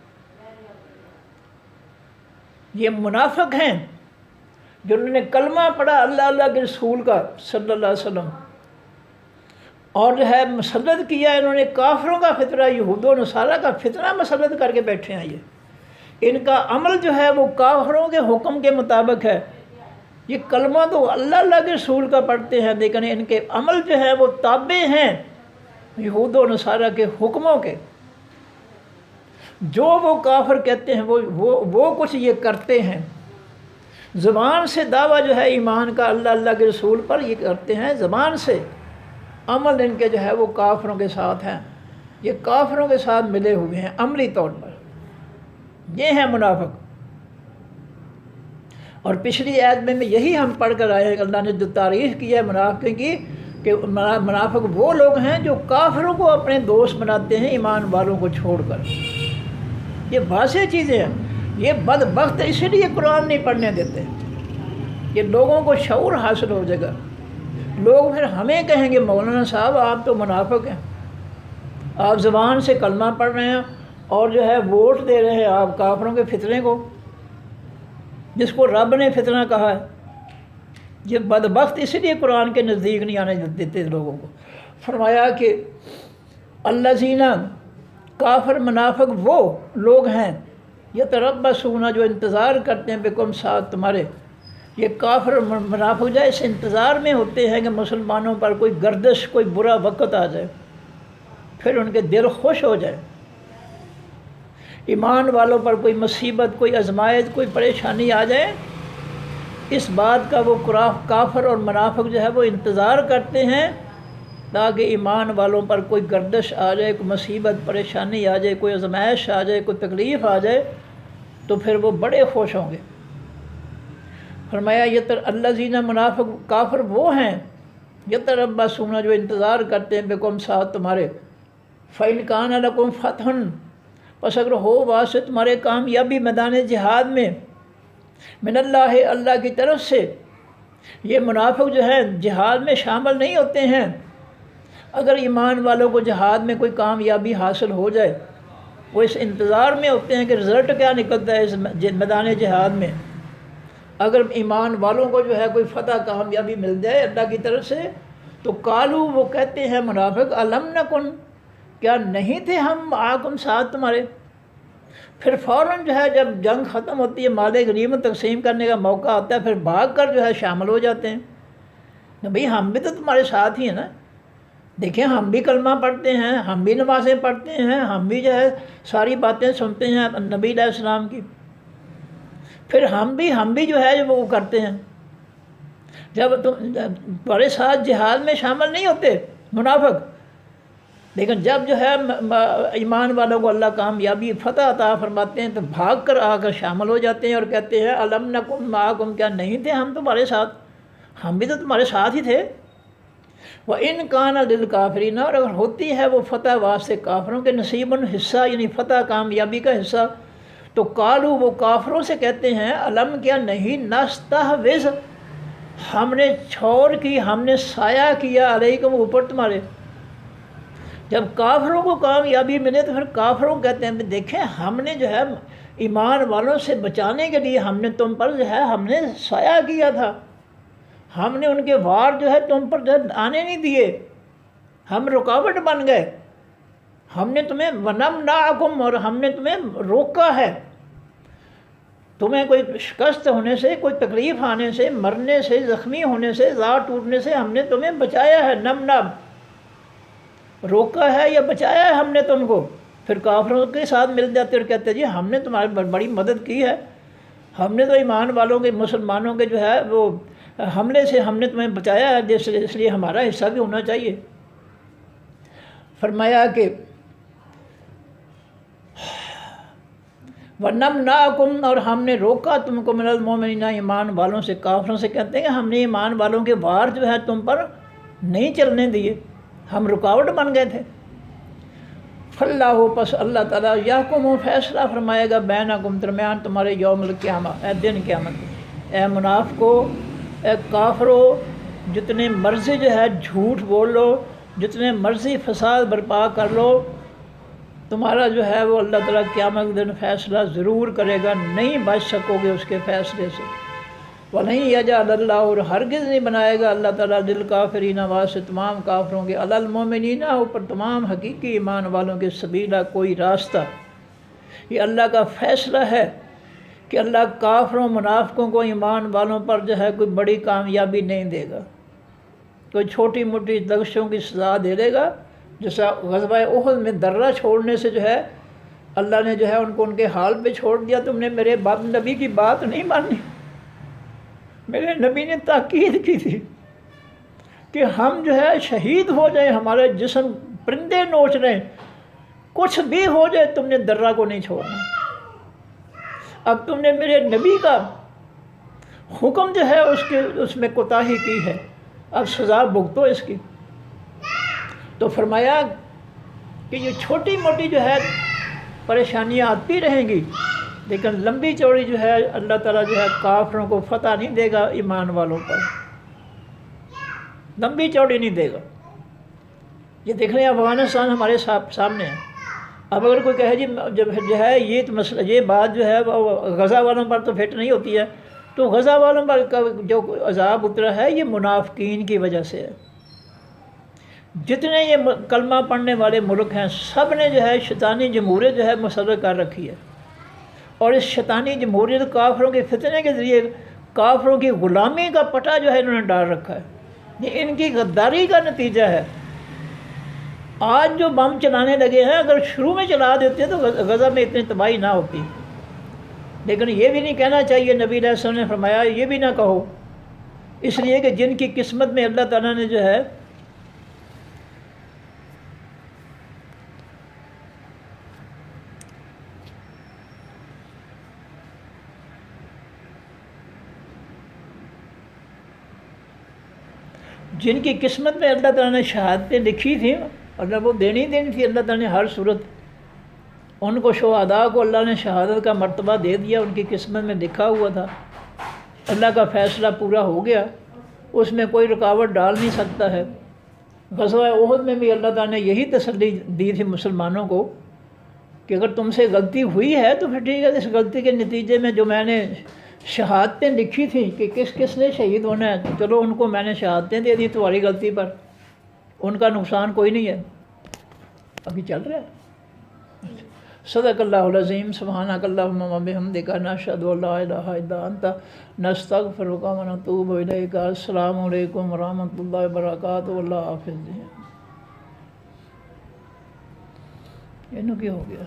یہ منافق ہیں جنہوں نے کلمہ پڑھا اللہ کے رسول کا صلی اللہ علیہ وسلم، اور جو ہے مسلط کیا انہوں نے کافروں کا فتنہ، یہود و نصارہ کا فتنہ مسلط کر کے بیٹھے ہیں۔ ان کا عمل جو ہے وہ کافروں کے حکم کے مطابق ہے۔ یہ کلمہ تو اللہ کے رسول کا پڑھتے ہیں، لیکن ان کے عمل جو ہے وہ تابع ہیں یہود و نصارہ کے حکموں کے۔ جو وہ کافر کہتے ہیں وہ کچھ یہ کرتے ہیں۔ زبان سے دعویٰ جو ہے ایمان کا اللہ کے رسول پر یہ کرتے ہیں زبان سے، عمل ان کے جو ہے وہ کافروں کے ساتھ ہیں، یہ کافروں کے ساتھ ملے ہوئے ہیں عملی طور پر۔ یہ ہیں منافق۔ اور پچھلی آیت میں یہی ہم پڑھ کر آئے ہیں کہ اللہ نے جو تعریف کی ہے منافقین کی، کہ منافق وہ لوگ ہیں جو کافروں کو اپنے دوست بناتے ہیں ایمان والوں کو چھوڑ کر۔ یہ واضح چیزیں ہیں۔ یہ بدبخت اسی لیے قرآن نہیں پڑھنے دیتے، یہ لوگوں کو شعور حاصل ہو جائے گا۔ لوگ پھر ہمیں کہیں گے مولانا صاحب آپ تو منافق ہیں، آپ زبان سے کلمہ پڑھ رہے ہیں اور جو ہے ووٹ دے رہے ہیں آپ کافروں کے فتنے کو، جس کو رب نے فتنہ کہا ہے۔ یہ بدبخت اس لیے قرآن کے نزدیک نہیں آنے دیتے لوگوں کو۔ فرمایا کہ الذین، کافر منافق وہ لوگ ہیں، یتربصون، جو انتظار کرتے ہیں بکم، ساتھ تمہارے۔ یہ کافر منافق جو ہے اس انتظار میں ہوتے ہیں کہ مسلمانوں پر کوئی گردش، کوئی برا وقت آ جائے، پھر ان کے دل خوش ہو جائے۔ ایمان والوں پر کوئی مصیبت، کوئی آزمائش، کوئی پریشانی آ جائے، اس بات کا وہ کافر اور منافق جو ہے وہ انتظار کرتے ہیں تاکہ ایمان والوں پر کوئی گردش آ جائے، کوئی مصیبت پریشانی آ جائے، کوئی آزمائش آ جائے، کوئی تکلیف آ جائے، تو پھر وہ بڑے خوش ہوں گے۔ فرمایا الذین، منافق کافر وہ ہیں، یتربصون، جو انتظار کرتے ہیں بکم، ساتھ تمہارے۔ فإن کان لکم فتح، پس اگر ہو واسطے تمہارے کامیابی میدان جہاد میں، من اللہ، اللہ کی طرف سے۔ یہ منافق جو ہیں جہاد میں شامل نہیں ہوتے ہیں، اگر ایمان والوں کو جہاد میں کوئی کامیابی حاصل ہو جائے، وہ اس انتظار میں ہوتے ہیں کہ رزلٹ کیا نکلتا ہے اس میدان جہاد میں۔ اگر ایمان والوں کو جو ہے کوئی فتح کامیابی مل جائے اللہ کی طرف سے، تو قالو وہ کہتے ہیں منافق الم نکن، کیا نہیں تھے ہم معاکم ساتھ تمہارے؟ پھر فوراً جو ہے جب جنگ ختم ہوتی ہے، مال غنیمت تقسیم کرنے کا موقع آتا ہے، پھر بھاگ کر جو ہے شامل ہو جاتے ہیں کہ بھئی ہم بھی تو تمہارے ساتھ ہی ہیں نا، دیکھیں ہم بھی کلمہ پڑھتے ہیں، ہم بھی نمازیں پڑھتے ہیں، ہم بھی جو ہے ساری باتیں سنتے ہیں نبی علیہ السلام کی، پھر ہم بھی جو ہے وہ کرتے ہیں۔ جب تم تمہارے ساتھ جہاد میں شامل نہیں ہوتے منافق، لیکن جب جو ہے ایمان والوں کو اللہ کامیابی فتح عطا فرماتے ہیں تو بھاگ کر آ کر شامل ہو جاتے ہیں اور کہتے ہیں الم نکن معکم، کیا نہیں تھے ہم تمہارے ساتھ؟ ہم بھی تو تمہارے ساتھ ہی تھے۔ وَإِنْ كَانَ لِلْكَافِرِينَ، اور اگر ہوتی ہے وہ فتح واسطے کافروں کے نصیب حصہ، یعنی فتح کامیابی کا حصہ، تو قالو وہ کافروں سے کہتے ہیں الم، کیا نہیں نستحوذ، ہم نے چھوڑ کی، ہم نے سایہ کیا علیکم اوپر تمہارے۔ جب کافروں کو کامیابی ملے تو پھر کافروں کہتے ہیں دیکھیں ہم نے جو ہے ایمان والوں سے بچانے کے لیے ہم نے تم پر جو ہے ہم نے سایہ کیا تھا، ہم نے ان کے وار جو ہے تم پر جو ہے آنے نہیں دیے، ہم رکاوٹ بن گئے، ہم نے تمہیں ونمنعکم، اور ہم نے تمہیں روکا ہے، تمہیں کوئی شکست ہونے سے، کوئی تکلیف آنے سے، مرنے سے، زخمی ہونے سے، ذات ٹوٹنے سے ہم نے تمہیں بچایا ہے، نمنا روکا ہے یا بچایا ہے ہم نے تم کو۔ پھر کافروں کے ساتھ مل جاتے اور کہتے جی ہم نے تمہاری بڑی مدد کی ہے، ہم نے تو ایمان والوں کے مسلمانوں کے جو ہے وہ حملے سے ہم نے تمہیں بچایا ہے، اس لیے ہمارا حصہ بھی ہونا چاہیے۔ فرمایا کہ وَنَمْنَعَكُمْ، اور ہم نے روکا تم کو، مِنَ الْمُؤْمِنِينَ، ایمان والوں سے۔ کافروں سے کہتے ہیں کہ ہم نے ایمان والوں کے وار جو ہے تم پر نہیں چلنے دیے، ہم رکاوٹ بن گئے تھے۔ فَاللَّهُ، پس اللہ تعالیٰ، یحکم، فیصلہ فرمائے گا، بینکم، درمیان تمہارے، یوم القیامہ، اے دن قیامت۔ اے منافقو، اے کافرو، جتنے مرضی جو ہے جھوٹ بول لو، جتنے مرضی فساد برپا کر لو، تمہارا جو ہے وہ اللہ تعالیٰ قیامت کے دن فیصلہ ضرور کرے گا، نہیں بچ سکو گے اس کے فیصلے سے۔ وَلَن يَجْعَلَ اللَّهُ، اور ہرگز نہیں بنائے گا اللہ تعالیٰ لِلْكَافِرِينَ، واسطے تمام کافروں کے، عَلَى الْمُؤْمِنِينَ، اوپر تمام حقیقی ایمان والوں کے، سبیلا، کوئی راستہ۔ یہ اللہ کا فیصلہ ہے کہ اللہ کافروں منافقوں کو ایمان والوں پر جو ہے کوئی بڑی کامیابی نہیں دے گا، کوئی چھوٹی موٹی دغشوں کی سزا دے دے گا، جیسا غزوہ احد میں درہ چھوڑنے سے جو ہے اللہ نے جو ہے ان کو ان کے حال پہ چھوڑ دیا، تم نے میرے نبی کی بات نہیں مانی۔ میرے نبی نے تاکید کی تھی کہ ہم جو ہے شہید ہو جائیں، ہمارے جسم پرندے نوچ رہے ہیں، کچھ بھی ہو جائے تم نے درہ کو نہیں چھوڑنا۔ اب تم نے میرے نبی کا حکم جو ہے اس میں کوتاہی کی ہے، اب سزا بھگتو اس کی۔ تو فرمایا کہ یہ چھوٹی موٹی جو ہے پریشانیاں آتی رہیں گی، لیکن لمبی چوڑی جو ہے اللہ تعالیٰ جو ہے کافروں کو فتح نہیں دے گا ایمان والوں پر، لمبی چوڑی نہیں دے گا۔ یہ دیکھ رہے ہیں افغانستان ہمارے سامنے ہے۔ اب اگر کوئی کہے جی جب جو ہے یہ تو مسئلہ، یہ بات جو ہے وہ غزہ والوں پر تو فٹ نہیں ہوتی ہے، تو غزہ والوں پر جو عذاب اترا ہے یہ منافقین کی وجہ سے ہے۔ جتنے یہ کلمہ پڑھنے والے ملک ہیں سب نے جو ہے شیطانی جمہوریت جو ہے مسلط کر رکھی ہے، اور اس شیطانی جمہوریت کافروں کے فتنے کے ذریعے کافروں کی غلامی کا پٹا جو ہے انہوں نے ڈال رکھا ہے، یہ ان کی غداری کا نتیجہ ہے۔ آج جو بم چلانے لگے ہیں، اگر شروع میں چلا دیتے تو غزہ میں اتنی تباہی نہ ہوتی، لیکن یہ بھی نہیں کہنا چاہیے، نبی علیہ السلام نے فرمایا یہ بھی نہ کہو، اس لیے کہ جن کی قسمت میں اللہ تعالیٰ نے جو ہے جن کی قسمت میں اللہ تعالیٰ نے شہادتیں لکھی تھیں اور وہ دینی تھی اللہ تعالیٰ نے ہر صورت، ان کو شہداء کو اللہ نے شہادت کا مرتبہ دے دیا، ان کی قسمت میں لکھا ہوا تھا، اللہ کا فیصلہ پورا ہو گیا، اس میں کوئی رکاوٹ ڈال نہیں سکتا ہے۔ غزوہ احد میں بھی اللہ تعالیٰ نے یہی تسلی دی تھی مسلمانوں کو کہ اگر تم سے غلطی ہوئی ہے تو پھر ٹھیک ہے، اس غلطی کے نتیجے میں جو میں نے شہادتیں لکھی تھیں کہ کس کس نے شہید ہونا ہے، چلو ان کو میں نے شہادتیں دے دی تمہاری غلطی پر، ان کا نقصان کوئی نہیں ہے، ابھی چل رہا ہے۔ صدق اللہ العظیم۔ سبحانک اللہم و بحمدک، نشہد ان لا الہ الا انت، نستغفرک و نتوب الیک۔ السلام علیکم ورحمۃ اللہ وبرکاتہ۔ اللہ حافظ۔ یہ کی ہو گیا؟